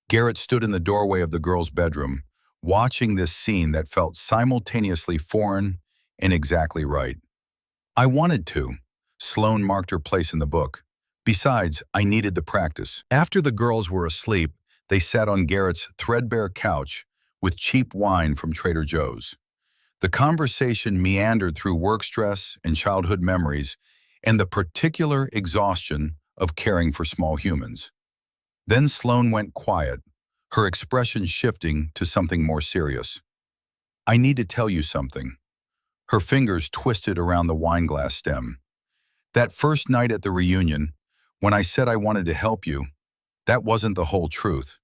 Garrett stood in the doorway of the girls' bedroom, watching this scene that felt simultaneously foreign and exactly right. "I wanted to." Sloane marked her place in the book. "Besides, I needed the practice." After the girls were asleep, they sat on Garrett's threadbare couch with cheap wine from Trader Joe's. The conversation meandered through work stress and childhood memories and the particular exhaustion of caring for small humans. Then Sloane went quiet, her expression shifting to something more serious. "I need to tell you something." Her fingers twisted around the wineglass stem. "That first night at the reunion, when I said I wanted to help you, that wasn't the whole truth."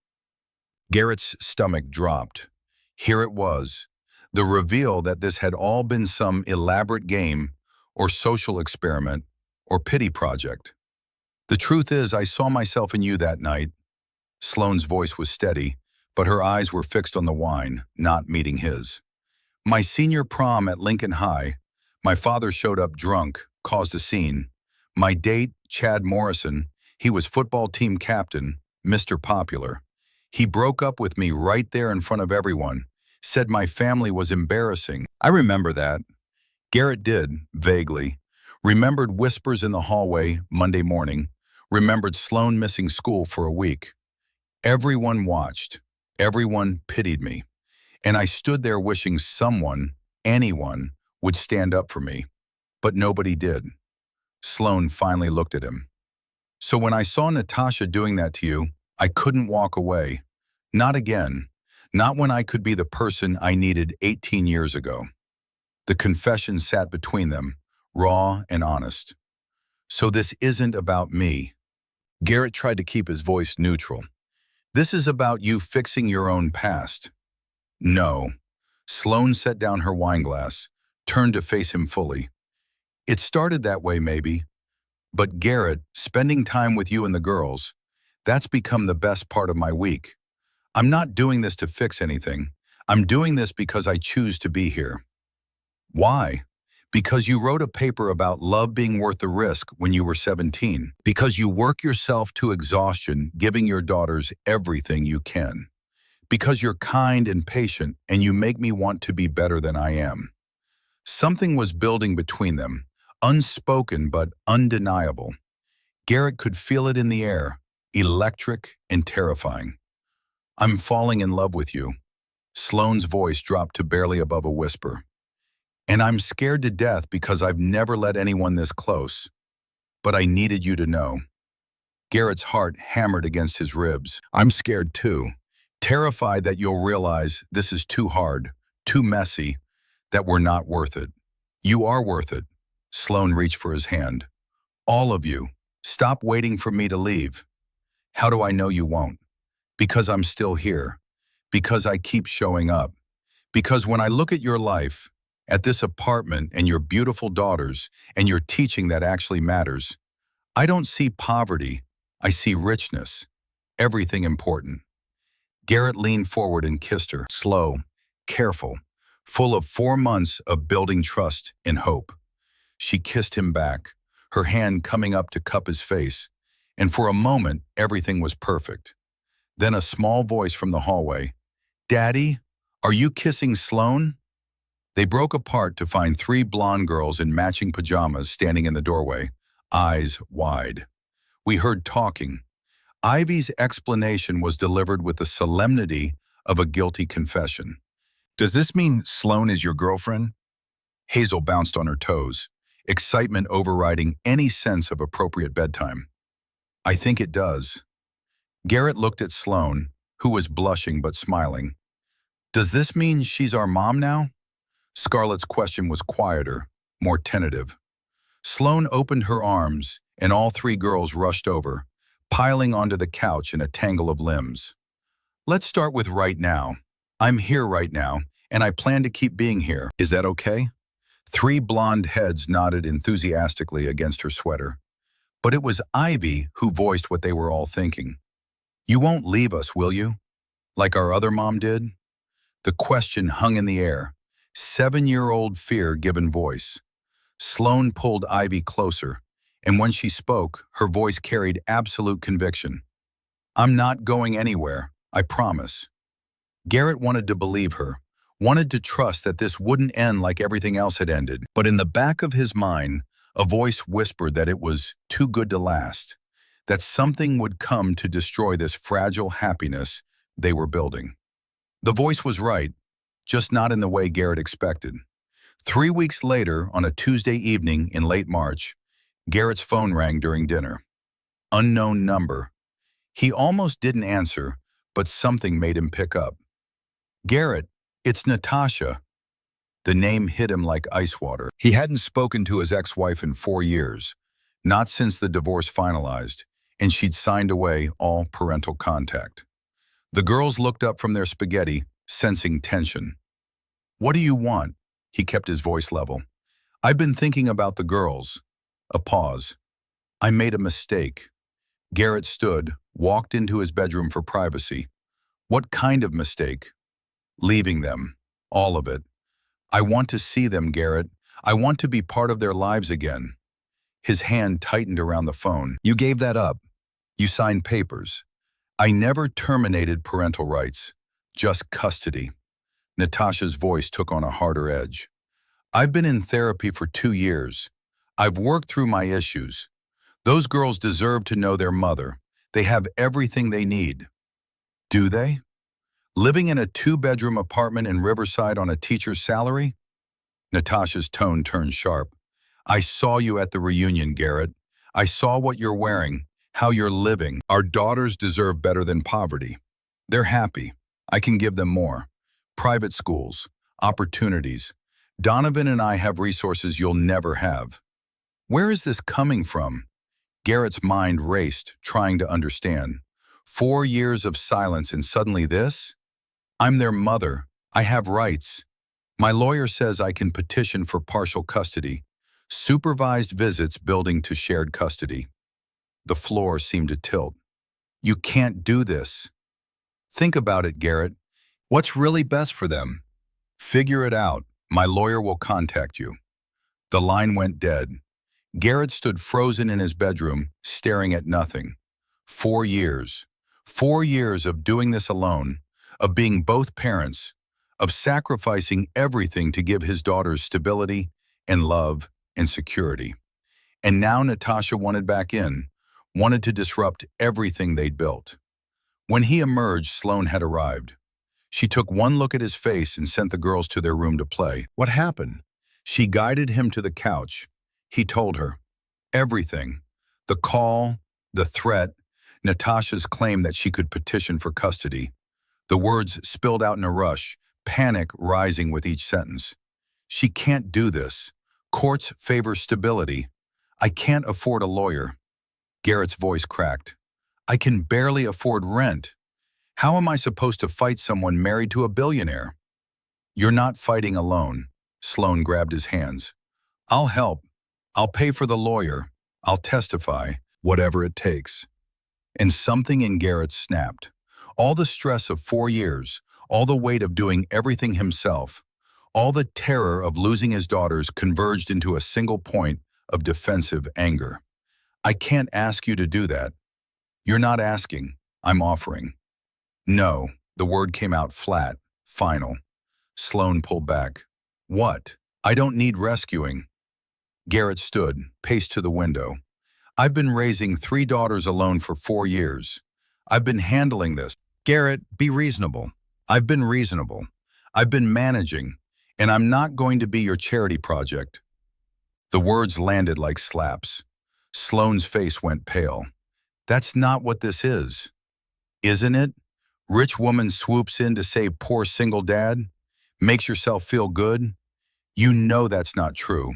Garrett's stomach dropped. Here it was, the reveal that this had all been some elaborate game or social experiment or pity project. "The truth is, I saw myself in you that night." Sloane's voice was steady, but her eyes were fixed on the wine, not meeting his. "My senior prom at Lincoln High, my father showed up drunk, caused a scene. My date, Chad Morrison, he was football team captain, Mr. Popular. He broke up with me right there in front of everyone, said my family was embarrassing." I remember that. Garrett did, vaguely. Remembered whispers in the hallway Monday morning, remembered Sloane missing school for a week. Everyone watched. Everyone pitied me. And I stood there wishing someone, anyone, would stand up for me. But nobody did. Sloane finally looked at him. "So when I saw Natasha doing that to you, I couldn't walk away. Not again. Not when I could be the person I needed 18 years ago." The confession sat between them, raw and honest. "So this isn't about me." Garrett tried to keep his voice neutral. "This is about you fixing your own past." "No." Sloane set down her wineglass, turned to face him fully. "It started that way, maybe. But Garrett, spending time with you and the girls, that's become the best part of my week. I'm not doing this to fix anything. I'm doing this because I choose to be here." "Why?" "Because you wrote a paper about love being worth the risk when you were 17. Because you work yourself to exhaustion, giving your daughters everything you can. Because you're kind and patient and you make me want to be better than I am." Something was building between them, unspoken but undeniable. Garrett could feel it in the air, electric and terrifying. "I'm falling in love with you." Sloane's voice dropped to barely above a whisper. "And I'm scared to death because I've never let anyone this close. But I needed you to know." Garrett's heart hammered against his ribs. "I'm scared too. Terrified that you'll realize this is too hard, too messy, that we're not worth it." "You are worth it." Sloane reached for his hand. "All of you. Stop waiting for me to leave." "How do I know you won't?" "Because I'm still here. Because I keep showing up. Because when I look at your life, at this apartment and your beautiful daughters and your teaching that actually matters, I don't see poverty. I see richness. Everything important." Garrett leaned forward and kissed her, slow, careful, full of 4 months of building trust and hope. She kissed him back, her hand coming up to cup his face, and for a moment, everything was perfect. Then a small voice from the hallway, "Daddy, are you kissing Sloane?" They broke apart to find 3 blonde girls in matching pajamas standing in the doorway, eyes wide. We heard talking. Ivy's explanation was delivered with the solemnity of a guilty confession. "Does this mean Sloane is your girlfriend?" Hazel bounced on her toes, excitement overriding any sense of appropriate bedtime. "I think it does." Garrett looked at Sloane, who was blushing but smiling. "Does this mean she's our mom now?" Scarlett's question was quieter, more tentative. Sloane opened her arms, and all 3 girls rushed over, piling onto the couch in a tangle of limbs. "Let's start with right now. I'm here right now, and I plan to keep being here. Is that okay?" 3 blonde heads nodded enthusiastically against her sweater. But it was Ivy who voiced what they were all thinking. "You won't leave us, will you? Like our other mom did?" The question hung in the air, 7-year-old fear given voice. Sloane pulled Ivy closer, and when she spoke, her voice carried absolute conviction. "I'm not going anywhere, I promise." Garrett wanted to believe her, wanted to trust that this wouldn't end like everything else had ended. But in the back of his mind, a voice whispered that it was too good to last, that something would come to destroy this fragile happiness they were building. The voice was right, just not in the way Garrett expected. 3 weeks later, on a Tuesday evening in late March, Garrett's phone rang during dinner. Unknown number. He almost didn't answer, but something made him pick up. "Garrett, it's Natasha." The name hit him like ice water. He hadn't spoken to his ex-wife in 4 years, not since the divorce finalized, and she'd signed away all parental contact. The girls looked up from their spaghetti, sensing tension. "What do you want?" He kept his voice level. "I've been thinking about the girls." A pause. "I made a mistake." Garrett stood, walked into his bedroom for privacy. "What kind of mistake?" "Leaving them. All of it. I want to see them, Garrett. I want to be part of their lives again." His hand tightened around the phone. "You gave that up. You signed papers." "I never terminated parental rights. Just custody." Natasha's voice took on a harder edge. "I've been in therapy for 2 years. I've worked through my issues. Those girls deserve to know their mother. They have everything they need." "Do they? Living in a 2-bedroom apartment in Riverside on a teacher's salary?" Natasha's tone turned sharp. "I saw you at the reunion, Garrett. I saw what you're wearing, how you're living. Our daughters deserve better than poverty. They're happy. I can give them more. Private schools, opportunities. Donovan and I have resources you'll never have." Where is this coming from? Garrett's mind raced, trying to understand. 4 years of silence and suddenly this? "I'm their mother. I have rights. My lawyer says I can petition for partial custody. Supervised visits building to shared custody." The floor seemed to tilt. "You can't do this." "Think about it, Garrett. What's really best for them? Figure it out. My lawyer will contact you." The line went dead. Garrett stood frozen in his bedroom, staring at nothing. 4 years. 4 years of doing this alone, of being both parents, of sacrificing everything to give his daughters stability and love and security. And now Natasha wanted back in, wanted to disrupt everything they'd built. When he emerged, Sloane had arrived. She took one look at his face and sent the girls to their room to play. "What happened?" She guided him to the couch. He told her. Everything. The call, the threat, Natasha's claim that she could petition for custody. The words spilled out in a rush, panic rising with each sentence. "She can't do this. Courts favor stability. I can't afford a lawyer." Garrett's voice cracked. "I can barely afford rent. How am I supposed to fight someone married to a billionaire?" "You're not fighting alone." Sloane grabbed his hands. "I'll help. I'll pay for the lawyer. I'll testify. Whatever it takes." And something in Garrett snapped. All the stress of 4 years, all the weight of doing everything himself, all the terror of losing his daughters converged into a single point of defensive anger. I can't ask you to do that. You're not asking. I'm offering. No, the word came out flat, final. Sloane pulled back. What? I don't need rescuing. Garrett stood, paced to the window. I've been raising 3 daughters alone for 4 years. I've been handling this. Garrett, be reasonable. I've been reasonable. I've been managing, and I'm not going to be your charity project. The words landed like slaps. Sloane's face went pale. That's not what this is. Isn't it? Rich woman swoops in to save poor single dad? Makes yourself feel good? You know that's not true.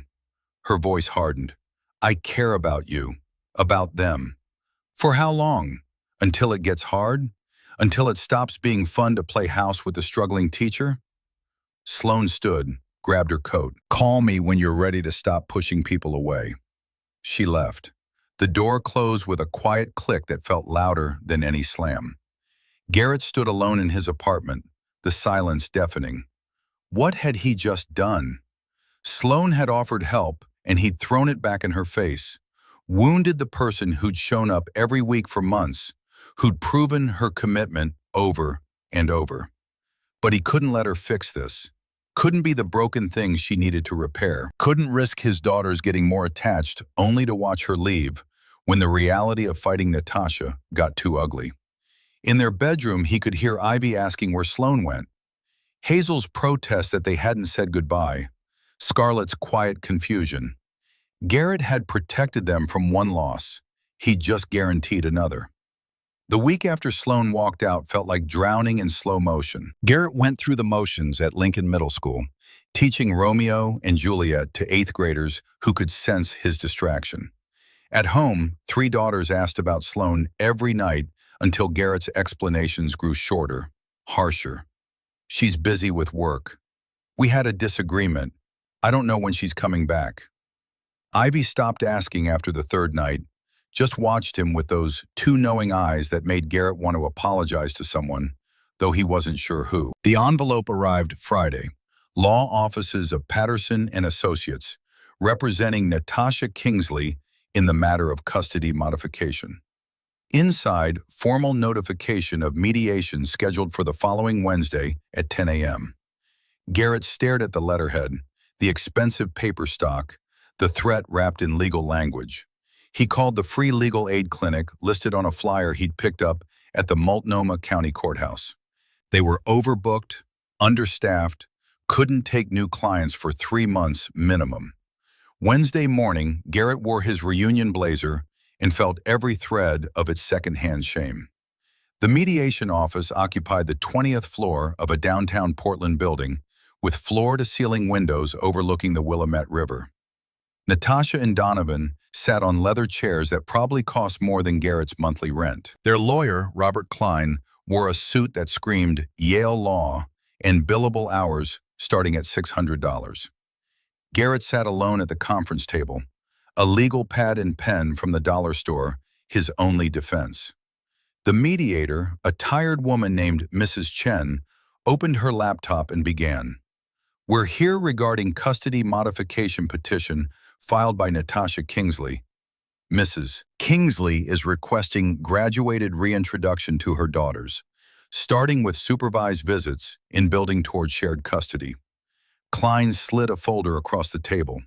Her voice hardened. I care about you. About them. For how long? Until it gets hard? Until it stops being fun to play house with a struggling teacher? Sloane stood, grabbed her coat. Call me when you're ready to stop pushing people away. She left. The door closed with a quiet click that felt louder than any slam. Garrett stood alone in his apartment, the silence deafening. What had he just done? Sloane had offered help, and he'd thrown it back in her face. Wounded the person who'd shown up every week for months, who'd proven her commitment over and over. But he couldn't let her fix this. Couldn't be the broken thing she needed to repair. Couldn't risk his daughters getting more attached only to watch her leave when the reality of fighting Natasha got too ugly. In their bedroom, he could hear Ivy asking where Sloane went. Hazel's protest that they hadn't said goodbye. Scarlett's quiet confusion. Garrett had protected them from one loss. He'd just guaranteed another. The week after Sloane walked out felt like drowning in slow motion. Garrett went through the motions at Lincoln Middle School, teaching Romeo and Juliet to 8th graders who could sense his distraction. At home, 3 daughters asked about Sloane every night until Garrett's explanations grew shorter, harsher. She's busy with work. We had a disagreement. I don't know when she's coming back. Ivy stopped asking after the 3rd night, just watched him with those 2 knowing eyes that made Garrett want to apologize to someone, though he wasn't sure who. The envelope arrived Friday. Law offices of Patterson and Associates, representing Natasha Kingsley in the matter of custody modification. Inside, formal notification of mediation scheduled for the following Wednesday at 10 a.m. Garrett stared at the letterhead, the expensive paper stock, the threat wrapped in legal language. He called the free legal aid clinic listed on a flyer he'd picked up at the Multnomah County Courthouse. They were overbooked, understaffed, couldn't take new clients for 3 months minimum. Wednesday morning, Garrett wore his reunion blazer and felt every thread of its secondhand shame. The mediation office occupied the 20th floor of a downtown Portland building with floor-to-ceiling windows overlooking the Willamette River. Natasha and Donovan sat on leather chairs that probably cost more than Garrett's monthly rent. Their lawyer, Robert Klein, wore a suit that screamed Yale Law and billable hours starting at $600. Garrett sat alone at the conference table, a legal pad and pen from the dollar store, his only defense. The mediator, a tired woman named Mrs. Chen, opened her laptop and began. We're here regarding custody modification petition filed by Natasha Kingsley. Mrs. Kingsley is requesting graduated reintroduction to her daughters, starting with supervised visits in building toward shared custody. Klein slid a folder across the table.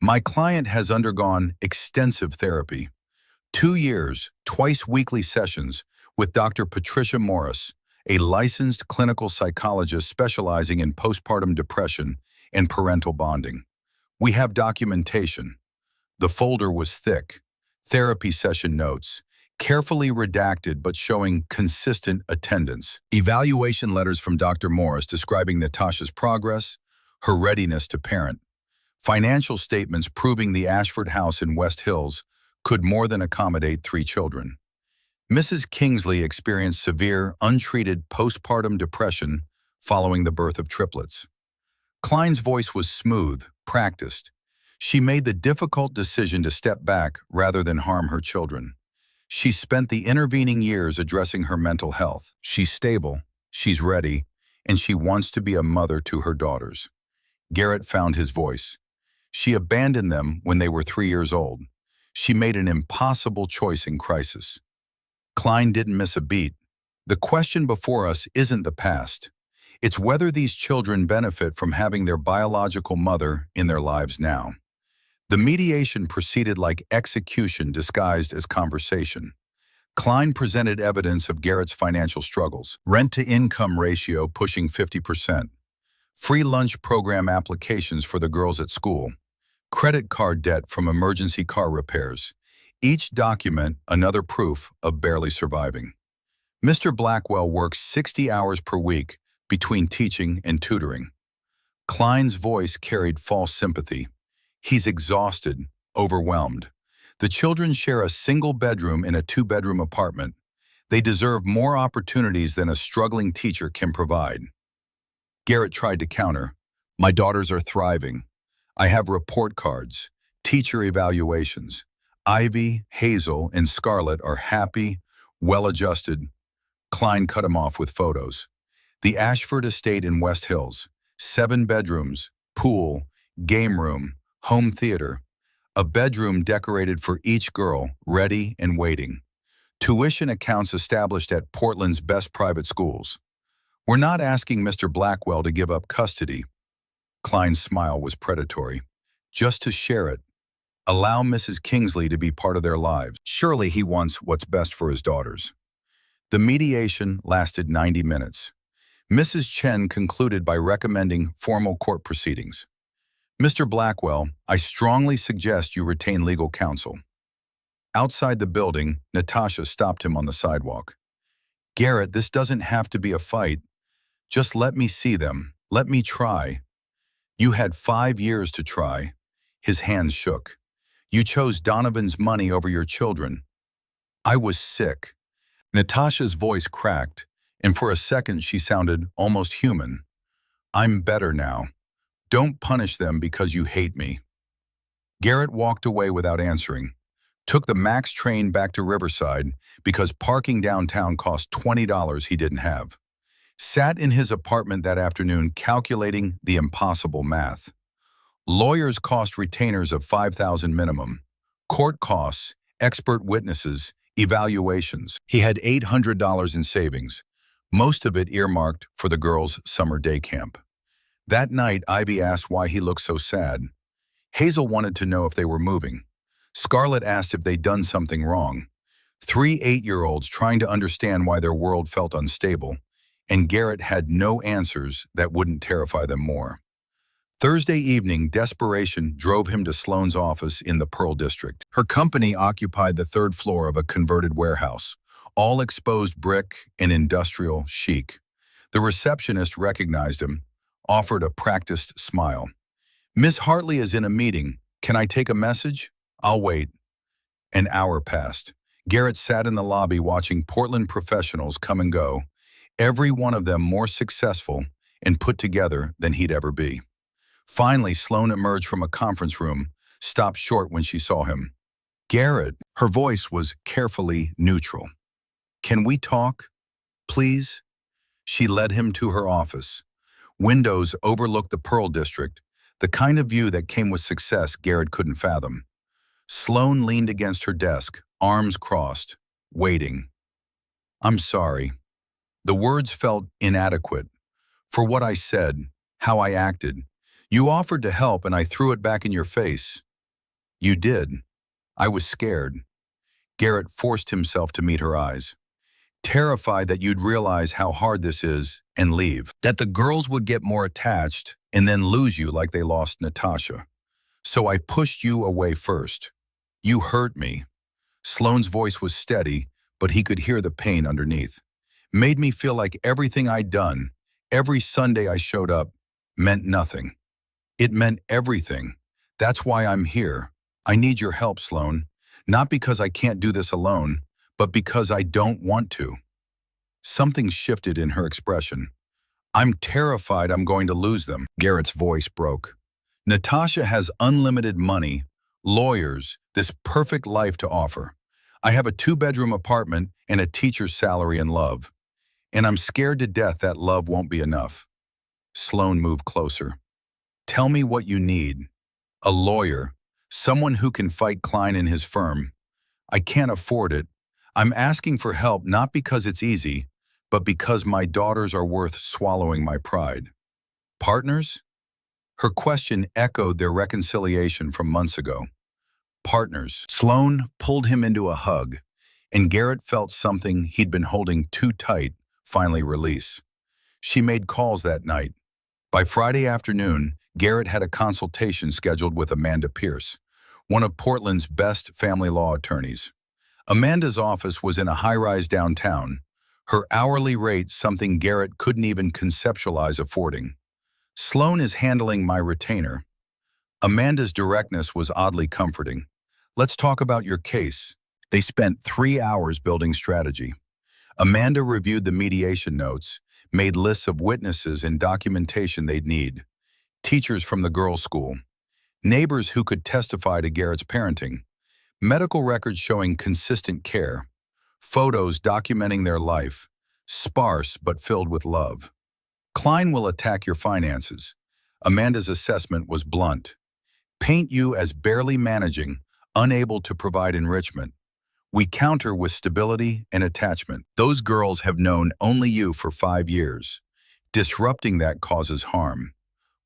My client has undergone extensive therapy. 2 years, twice weekly sessions with Dr. Patricia Morris, a licensed clinical psychologist specializing in postpartum depression and parental bonding. We have documentation. The folder was thick, therapy session notes, carefully redacted but showing consistent attendance. Evaluation letters from Dr. Morris describing Natasha's progress, her readiness to parent. Financial statements proving the Ashford house in West Hills could more than accommodate 3 children. Mrs. Kingsley experienced severe, untreated postpartum depression following the birth of triplets. Klein's voice was smooth, practiced. She made the difficult decision to step back rather than harm her children. She spent the intervening years addressing her mental health. She's stable, she's ready, and she wants to be a mother to her daughters. Garrett found his voice. She abandoned them when they were 3 years old. She made an impossible choice in crisis. Klein didn't miss a beat. The question before us isn't the past. It's whether these children benefit from having their biological mother in their lives now. The mediation proceeded like execution disguised as conversation. Klein presented evidence of Garrett's financial struggles. Rent-to-income ratio pushing 50%. Free lunch program applications for the girls at school. Credit card debt from emergency car repairs. Each document another proof of barely surviving. Mr. Blackwell works 60 hours per week between teaching and tutoring. Klein's voice carried false sympathy. He's exhausted, overwhelmed. The children share a single bedroom in a 2-bedroom apartment. They deserve more opportunities than a struggling teacher can provide. Garrett tried to counter. My daughters are thriving. I have report cards, teacher evaluations. Ivy, Hazel, and Scarlett are happy, well-adjusted. Klein cut him off with photos. The Ashford estate in West Hills. 7 bedrooms, pool, game room, home theater. A bedroom decorated for each girl, ready and waiting. Tuition accounts established at Portland's best private schools. We're not asking Mr. Blackwell to give up custody. Klein's smile was predatory. Just to share it. Allow Mrs. Kingsley to be part of their lives. Surely he wants what's best for his daughters. The mediation lasted 90 minutes. Mrs. Chen concluded by recommending formal court proceedings. Mr. Blackwell, I strongly suggest you retain legal counsel. Outside the building, Natasha stopped him on the sidewalk. Garrett, this doesn't have to be a fight. Just let me see them. Let me try. You had 5 years to try. His hands shook. You chose Donovan's money over your children. I was sick. Natasha's voice cracked, and for a second she sounded almost human. I'm better now. Don't punish them because you hate me. Garrett walked away without answering. Took the MAX train back to Riverside because parking downtown cost $20 he didn't have. Sat in his apartment that afternoon calculating the impossible math. Lawyers cost retainers of $5,000 minimum. Court costs, expert witnesses, evaluations. He had $800 in savings, most of it earmarked for the girls' summer day camp. That night, Ivy asked why he looked so sad. Hazel wanted to know if they were moving. Scarlett asked if they'd done something wrong. 3 8-year-olds trying to understand why their world felt unstable, and Garrett had no answers that wouldn't terrify them more. Thursday evening, desperation drove him to Sloane's office in the Pearl District. Her company occupied the 3rd floor of a converted warehouse, all exposed brick and industrial chic. The receptionist recognized him, offered a practiced smile. Miss Hartley is in a meeting. Can I take a message? I'll wait. An hour passed. Garrett sat in the lobby watching Portland professionals come and go, every one of them more successful and put together than he'd ever be. Finally, Sloane emerged from a conference room, stopped short when she saw him. Garrett, her voice was carefully neutral. Can we talk? Please? She led him to her office. Windows overlooked the Pearl District, the kind of view that came with success Garrett couldn't fathom. Sloane leaned against her desk, arms crossed, waiting. I'm sorry. The words felt inadequate. For what I said, how I acted. You offered to help and I threw it back in your face. You did. I was scared. Garrett forced himself to meet her eyes. Terrified that you'd realize how hard this is and leave. That the girls would get more attached and then lose you like they lost Natasha. So I pushed you away first. You hurt me. Sloane's voice was steady, but he could hear the pain underneath. Made me feel like everything I'd done, every Sunday I showed up, meant nothing. It meant everything. That's why I'm here. I need your help, Sloane. Not because I can't do this alone, but because I don't want to. Something shifted in her expression. I'm terrified I'm going to lose them. Garrett's voice broke. Natasha has unlimited money, lawyers, this perfect life to offer. I have a 2-bedroom apartment and a teacher's salary and love. And I'm scared to death that love won't be enough. Sloan moved closer. Tell me what you need. A lawyer. Someone who can fight Klein and his firm. I can't afford it. I'm asking for help not because it's easy, but because my daughters are worth swallowing my pride. Partners? Her question echoed their reconciliation from months ago. Partners. Sloan pulled him into a hug, and Garrett felt something he'd been holding too tight finally release. She made calls that night. By Friday afternoon, Garrett had a consultation scheduled with Amanda Pierce, one of Portland's best family law attorneys. Amanda's office was in a high-rise downtown, her hourly rate something Garrett couldn't even conceptualize affording. Sloan is handling my retainer. Amanda's directness was oddly comforting. Let's talk about your case. They spent 3 hours building strategy. Amanda reviewed the mediation notes, made lists of witnesses and documentation they'd need. Teachers from the girls' school. Neighbors who could testify to Garrett's parenting. Medical records showing consistent care. Photos documenting their life. Sparse but filled with love. Klein will attack your finances. Amanda's assessment was blunt. Paint you as barely managing, unable to provide enrichment. We counter with stability and attachment. Those girls have known only you for 5 years. Disrupting that causes harm.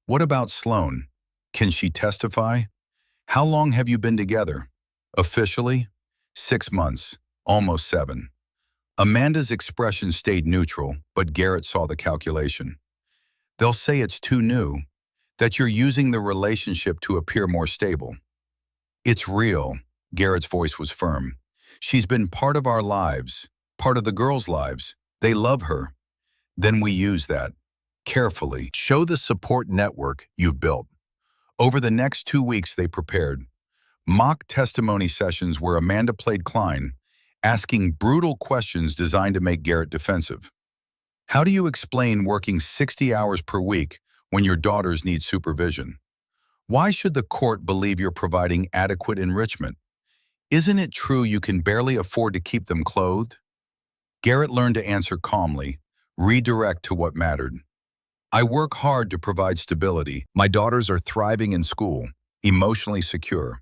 What about Sloan? Can she testify? How long have you been together? Officially? 6 months, almost 7. Amanda's expression stayed neutral, but Garrett saw the calculation. They'll say it's too new, that you're using the relationship to appear more stable. It's real, Garrett's voice was firm. She's been part of our lives, part of the girls' lives. They love her. Then we use that, carefully. Show the support network you've built. Over the next 2 weeks they prepared. Mock testimony sessions where Amanda played Klein, asking brutal questions designed to make Garrett defensive. How do you explain working 60 hours per week when your daughters need supervision? Why should the court believe you're providing adequate enrichment? Isn't it true you can barely afford to keep them clothed? Garrett learned to answer calmly, redirect to what mattered. I work hard to provide stability. My daughters are thriving in school, emotionally secure.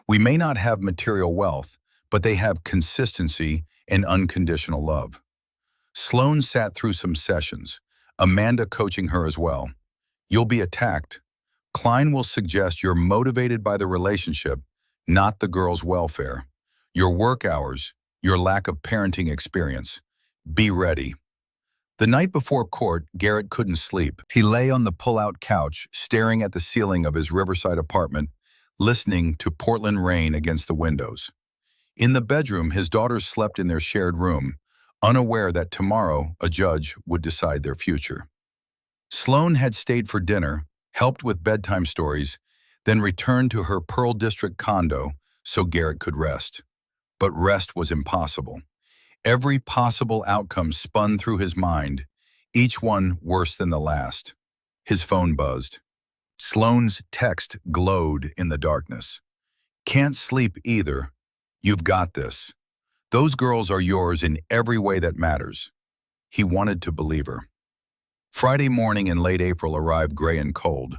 We may not have material wealth, but they have consistency and unconditional love. Sloan sat through some sessions, Amanda coaching her as well. You'll be attacked. Klein will suggest you're motivated by the relationship, not the girl's welfare. Your work hours, your lack of parenting experience. Be ready. The night before court, Garrett couldn't sleep. He lay on the pull-out couch, staring at the ceiling of his Riverside apartment, listening to Portland rain against the windows. In the bedroom, his daughters slept in their shared room, unaware that tomorrow a judge would decide their future. Sloan had stayed for dinner, helped with bedtime stories, then returned to her Pearl District condo so Garrett could rest. But rest was impossible. Every possible outcome spun through his mind, each one worse than the last. His phone buzzed. Sloan's text glowed in the darkness. Can't sleep either. You've got this. Those girls are yours in every way that matters. He wanted to believe her. Friday morning in late April arrived gray and cold.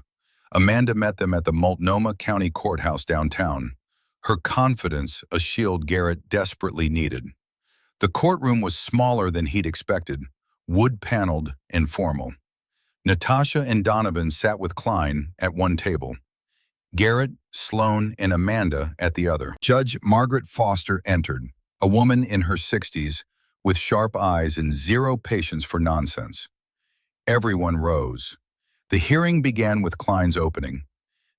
Amanda met them at the Multnomah County Courthouse downtown, her confidence a shield Garrett desperately needed. The courtroom was smaller than he'd expected, wood-paneled and formal. Natasha and Donovan sat with Klein at one table. Garrett, Sloan, and Amanda at the other. Judge Margaret Foster entered, a woman in her 60s with sharp eyes and zero patience for nonsense. Everyone rose. The hearing began with Klein's opening.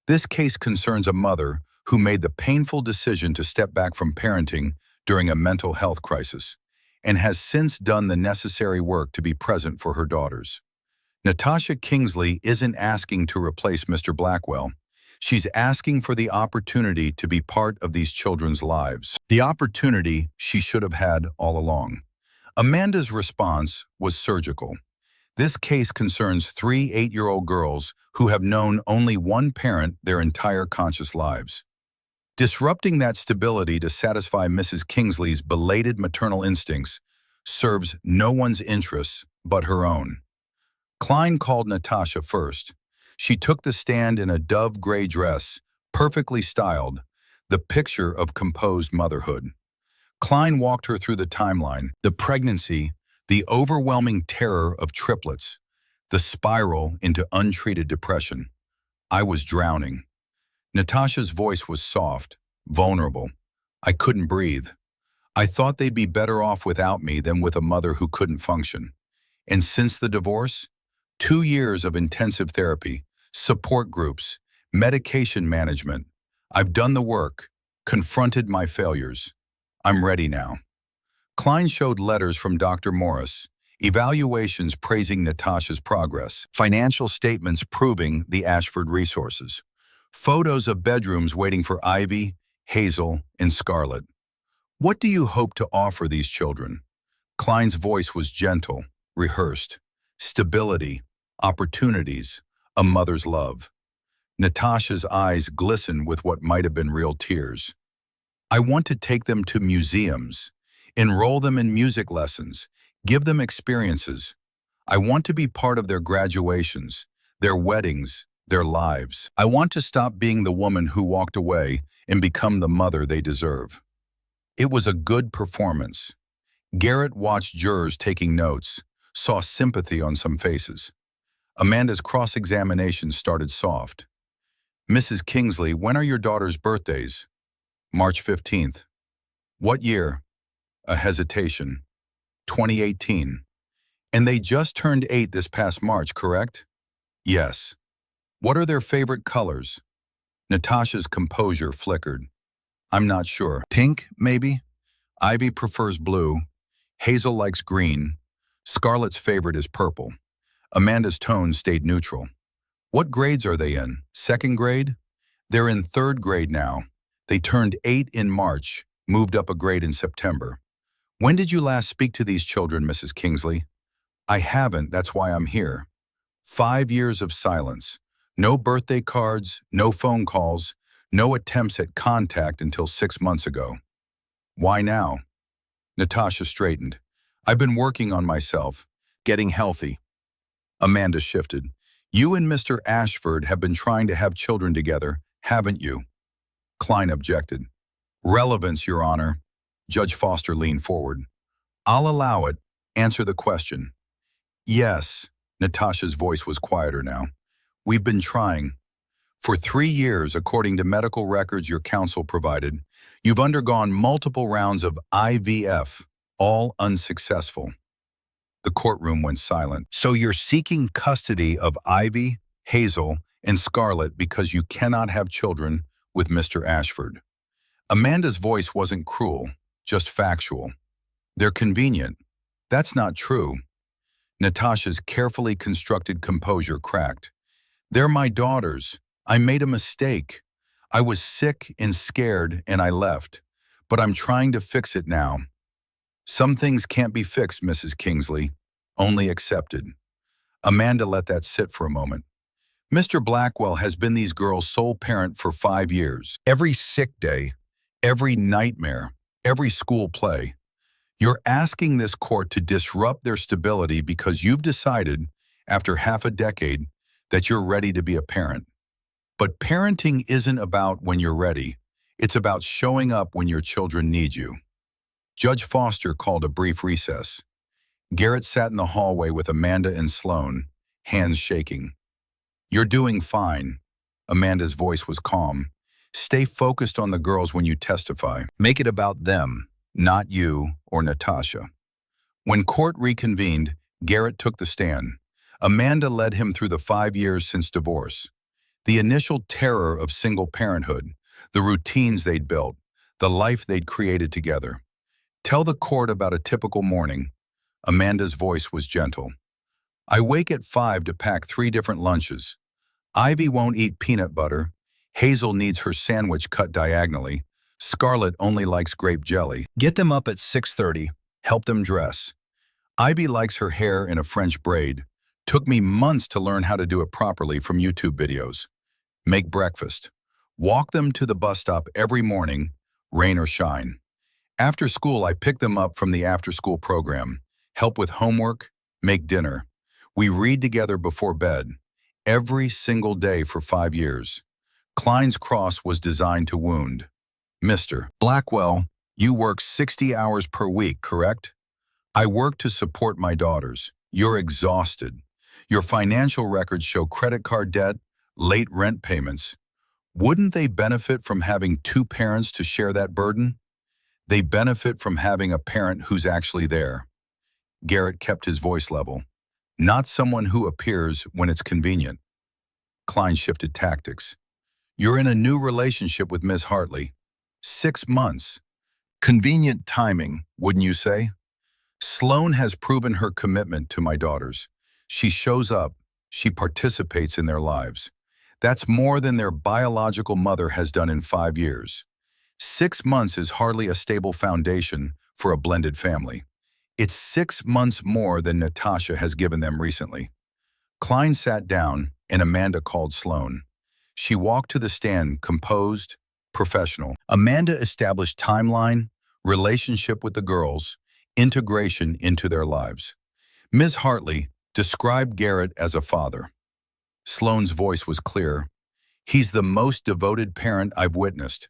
This case concerns a mother who made the painful decision to step back from parenting during a mental health crisis and has since done the necessary work to be present for her daughters. Natasha Kingsley isn't asking to replace Mr. Blackwell. She's asking for the opportunity to be part of these children's lives. The opportunity she should have had all along. Amanda's response was surgical. This case concerns 3 8-year-old girls who have known only one parent their entire conscious lives. Disrupting that stability to satisfy Mrs. Kingsley's belated maternal instincts serves no one's interests but her own. Klein called Natasha first. She took the stand in a dove gray dress, perfectly styled, the picture of composed motherhood. Klein walked her through the timeline, the pregnancy, the overwhelming terror of triplets, the spiral into untreated depression. I was drowning. Natasha's voice was soft, vulnerable. I couldn't breathe. I thought they'd be better off without me than with a mother who couldn't function. And since the divorce, 2 years of intensive therapy, support groups, medication management. I've done the work, confronted my failures. I'm ready now. Klein showed letters from Dr. Morris, evaluations praising Natasha's progress, financial statements proving the Ashford resources, photos of bedrooms waiting for Ivy, Hazel, and Scarlett. What do you hope to offer these children? Klein's voice was gentle, rehearsed. Stability, opportunities, a mother's love. Natasha's eyes glistened with what might have been real tears. I want to take them to museums, enroll them in music lessons, give them experiences. I want to be part of their graduations, their weddings, their lives. I want to stop being the woman who walked away and become the mother they deserve. It was a good performance. Garrett watched jurors taking notes, saw sympathy on some faces. Amanda's cross-examination started soft. Mrs. Kingsley, when are your daughter's birthdays? March 15th. What year? A hesitation. 2018. And they just turned 8 this past March, correct? Yes. What are their favorite colors? Natasha's composure flickered. I'm not sure. Pink, maybe? Ivy prefers blue. Hazel likes green. Scarlett's favorite is purple. Amanda's tone stayed neutral. What grades are they in? 2nd grade? They're in 3rd grade now. They turned 8 in March, moved up a grade in September. When did you last speak to these children, Mrs. Kingsley? I haven't, that's why I'm here. 5 years of silence. No birthday cards, no phone calls, no attempts at contact until 6 months ago. Why now? Natasha straightened. I've been working on myself, getting healthy. Amanda shifted. You and Mr. Ashford have been trying to have children together, haven't you? Klein objected. Relevance, Your Honor. Judge Foster leaned forward. I'll allow it. Answer the question. Yes. Natasha's voice was quieter now. We've been trying. For 3 years, according to medical records your counsel provided, you've undergone multiple rounds of IVF, all unsuccessful. The courtroom went silent. So you're seeking custody of Ivy, Hazel, and Scarlett because you cannot have children with Mr. Ashford. Amanda's voice wasn't cruel, just factual. They're convenient. That's not true. Natasha's carefully constructed composure cracked. They're my daughters. I made a mistake. I was sick and scared and I left. But I'm trying to fix it now. Some things can't be fixed, Mrs. Kingsley. Only accepted. Amanda let that sit for a moment. Mr. Blackwell has been these girls' sole parent for 5 years. Every sick day, every nightmare, every school play. You're asking this court to disrupt their stability because you've decided, after half a decade, that you're ready to be a parent. But parenting isn't about when you're ready. It's about showing up when your children need you. Judge Foster called a brief recess. Garrett sat in the hallway with Amanda and Sloan, hands shaking. You're doing fine. Amanda's voice was calm. Stay focused on the girls when you testify. Make it about them, not you or Natasha. When court reconvened, Garrett took the stand. Amanda led him through the 5 years since divorce. The initial terror of single parenthood, the routines they'd built, the life they'd created together. Tell the court about a typical morning. Amanda's voice was gentle. I wake at 5 to pack 3 different lunches. Ivy won't eat peanut butter. Hazel needs her sandwich cut diagonally. Scarlett only likes grape jelly. Get them up at 6:30. Help them dress. Ivy likes her hair in a French braid. Took me months to learn how to do it properly from YouTube videos. Make breakfast. Walk them to the bus stop every morning, rain or shine. After school, I pick them up from the after-school program, help with homework, make dinner. We read together before bed, every single day for 5 years. Klein's cross was designed to wound. Mr. Blackwell, you work 60 hours per week, correct? I work to support my daughters. You're exhausted. Your financial records show credit card debt, late rent payments. Wouldn't they benefit from having two parents to share that burden? They benefit from having a parent who's actually there. Garrett kept his voice level. Not someone who appears when it's convenient. Klein shifted tactics. You're in a new relationship with Ms. Hartley. 6 months. Convenient timing, wouldn't you say? Sloan has proven her commitment to my daughters. She shows up. She participates in their lives. That's more than their biological mother has done in 5 years. 6 months is hardly a stable foundation for a blended family. It's 6 months more than Natasha has given them recently. Klein sat down and Amanda called Sloan. She walked to the stand, composed, professional. Amanda established timeline, relationship with the girls, integration into their lives. Ms. Hartley described Garrett as a father. Sloan's voice was clear. He's the most devoted parent I've witnessed.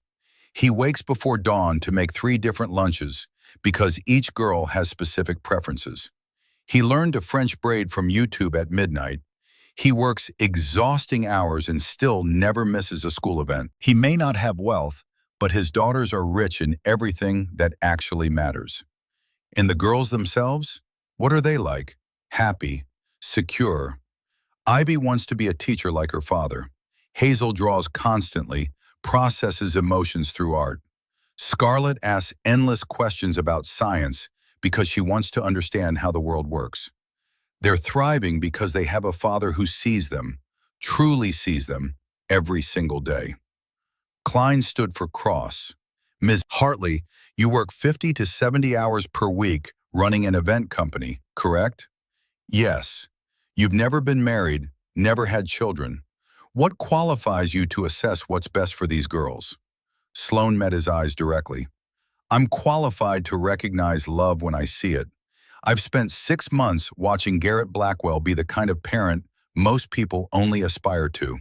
He wakes before dawn to make 3 different lunches because each girl has specific preferences. He learned to French braid from YouTube at midnight. He works exhausting hours and still never misses a school event. He may not have wealth, but his daughters are rich in everything that actually matters. And the girls themselves? What are they like? Happy, secure. Ivy wants to be a teacher like her father. Hazel draws constantly, processes emotions through art. Scarlett asks endless questions about science because she wants to understand how the world works. They're thriving because they have a father who sees them, truly sees them, every single day. Klein stood for cross. Ms. Hartley, you work 50 to 70 hours per week running an event company, correct? Yes. You've never been married, never had children. What qualifies you to assess what's best for these girls? Sloan met his eyes directly. I'm qualified to recognize love when I see it. I've spent 6 months watching Garrett Blackwell be the kind of parent most people only aspire to.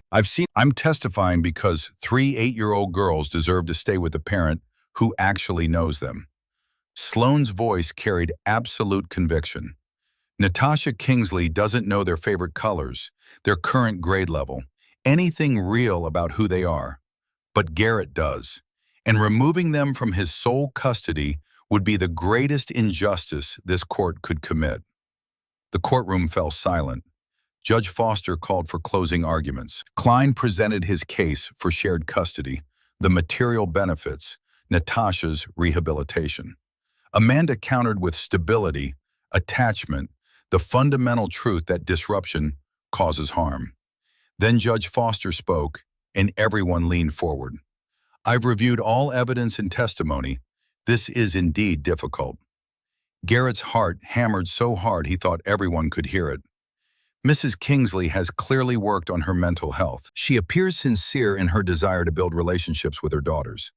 I'm testifying because 3 8-year-old girls deserve to stay with a parent who actually knows them. Sloan's voice carried absolute conviction. Natasha Kingsley doesn't know their favorite colors, their current grade level, anything real about who they are. But Garrett does. And removing them from his sole custody would be the greatest injustice this court could commit. The courtroom fell silent. Judge Foster called for closing arguments. Klein presented his case for shared custody, the material benefits, Natasha's rehabilitation. Amanda countered with stability, attachment, the fundamental truth that disruption causes harm. Then Judge Foster spoke, and everyone leaned forward. I've reviewed all evidence and testimony. This is indeed difficult. Garrett's heart hammered so hard he thought everyone could hear it. Mrs. Kingsley has clearly worked on her mental health. She appears sincere in her desire to build relationships with her daughters.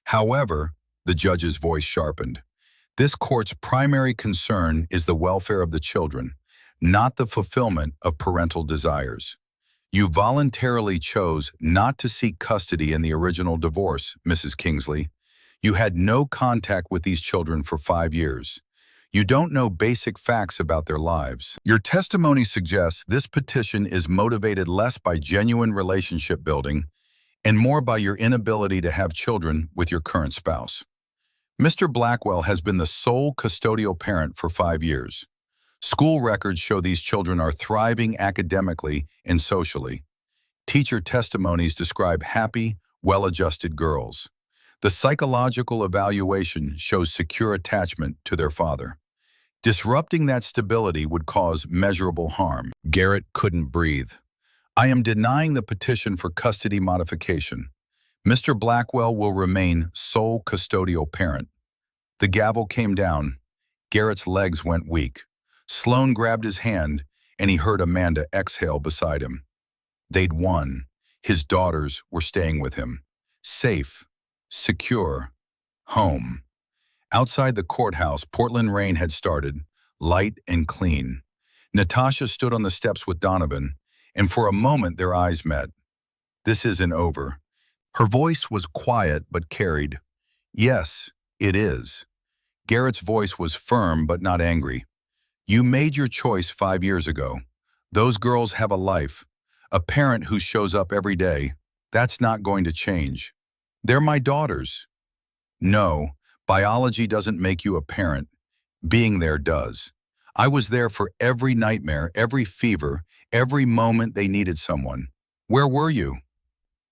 However, the judge's voice sharpened. This court's primary concern is the welfare of the children, not the fulfillment of parental desires. You voluntarily chose not to seek custody in the original divorce, Mrs. Kingsley. You had no contact with these children for 5 years. You don't know basic facts about their lives. Your testimony suggests this petition is motivated less by genuine relationship building and more by your inability to have children with your current spouse. Mr. Blackwell has been the sole custodial parent for 5 years. School records show these children are thriving academically and socially. Teacher testimonies describe happy, well-adjusted girls. The psychological evaluation shows secure attachment to their father. Disrupting that stability would cause measurable harm. Garrett couldn't breathe. I am denying the petition for custody modification. Mr. Blackwell will remain sole custodial parent. The gavel came down. Garrett's legs went weak. Sloan grabbed his hand, and he heard Amanda exhale beside him. They'd won. His daughters were staying with him. Safe, secure, home. Outside the courthouse, Portland rain had started, light and clean. Natasha stood on the steps with Donovan, and for a moment their eyes met. This isn't over. Her voice was quiet but carried. Yes, it is. Garrett's voice was firm but not angry. You made your choice 5 years ago. Those girls have a life, a parent who shows up every day. That's not going to change. They're my daughters. No, biology doesn't make you a parent. Being there does. I was there for every nightmare, every fever, every moment they needed someone. Where were you?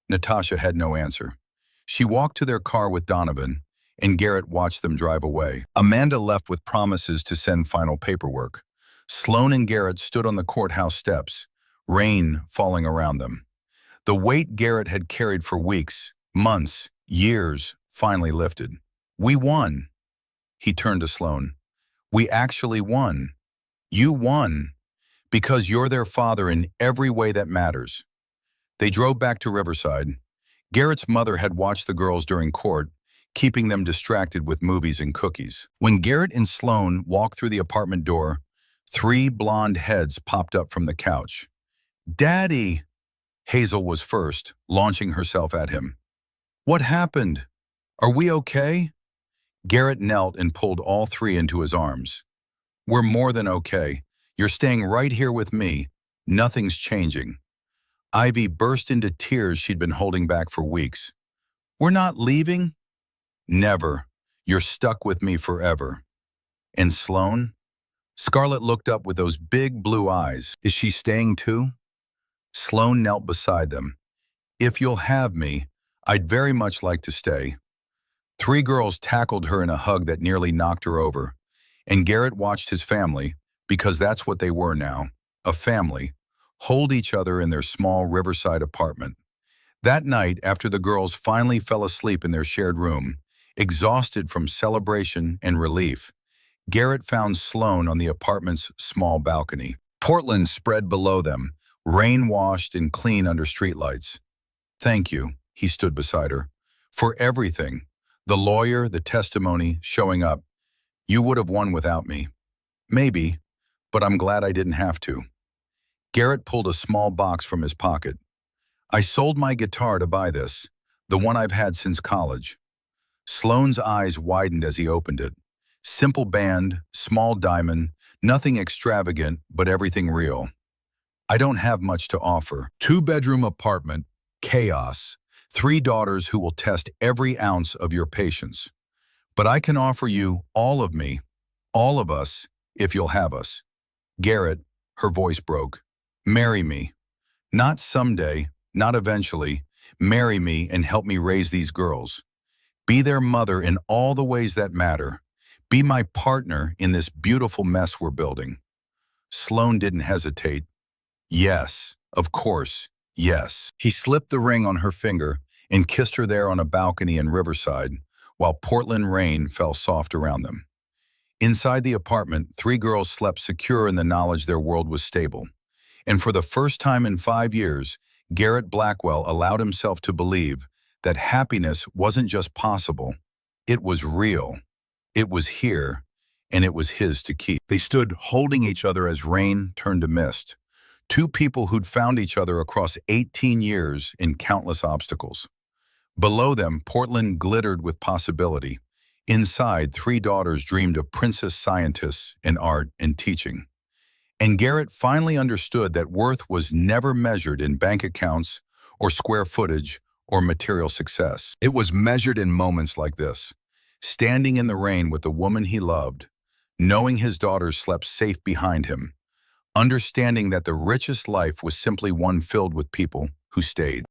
Natasha had no answer. She walked to their car with Donovan, and Garrett watched them drive away. Amanda left with promises to send final paperwork. Sloan and Garrett stood on the courthouse steps, rain falling around them. The weight Garrett had carried for weeks, months, years, finally lifted. We won. He turned to Sloan. We actually won. You won. Because you're their father in every way that matters. They drove back to Riverside. Garrett's mother had watched the girls during court, keeping them distracted with movies and cookies. When Garrett and Sloan walked through the apartment door, 3 blonde heads popped up from the couch. Daddy! Hazel was first, launching herself at him. What happened? Are we okay? Garrett knelt and pulled all 3 into his arms. We're more than okay. You're staying right here with me. Nothing's changing. Ivy burst into tears she'd been holding back for weeks. We're not leaving? Never. You're stuck with me forever. And Sloan? Scarlett looked up with those big blue eyes. Is she staying too? Sloan knelt beside them. If you'll have me, I'd very much like to stay. 3 girls tackled her in a hug that nearly knocked her over, and Garrett watched his family, because that's what they were now, a family, hold each other in their small Riverside apartment. That night, after the girls finally fell asleep in their shared room, exhausted from celebration and relief, Garrett found Sloan on the apartment's small balcony. Portland spread below them, rain-washed and clean under streetlights. Thank you, he stood beside her, for everything. The lawyer, the testimony, showing up. You would have won without me. Maybe, but I'm glad I didn't have to. Garrett pulled a small box from his pocket. I sold my guitar to buy this, the one I've had since college. Sloan's eyes widened as he opened it. Simple band, small diamond, nothing extravagant, but everything real. I don't have much to offer. 2-bedroom apartment, chaos, 3 daughters who will test every ounce of your patience. But I can offer you all of me, all of us, if you'll have us. Garrett, her voice broke. Marry me. Not someday, not eventually. Marry me and help me raise these girls. Be their mother in all the ways that matter. Be my partner in this beautiful mess we're building. Sloan didn't hesitate. Yes, of course, yes. He slipped the ring on her finger and kissed her there on a balcony in Riverside, while Portland rain fell soft around them. Inside the apartment, 3 girls slept secure in the knowledge their world was stable. And for the first time in 5 years, Garrett Blackwell allowed himself to believe that happiness wasn't just possible, it was real. It was here, and it was his to keep. They stood holding each other as rain turned to mist. 2 people who'd found each other across 18 years in countless obstacles. Below them, Portland glittered with possibility. Inside, 3 daughters dreamed of princess scientists in art and teaching. And Garrett finally understood that worth was never measured in bank accounts or square footage or material success. It was measured in moments like this, standing in the rain with the woman he loved, knowing his daughters slept safe behind him, understanding that the richest life was simply one filled with people who stayed.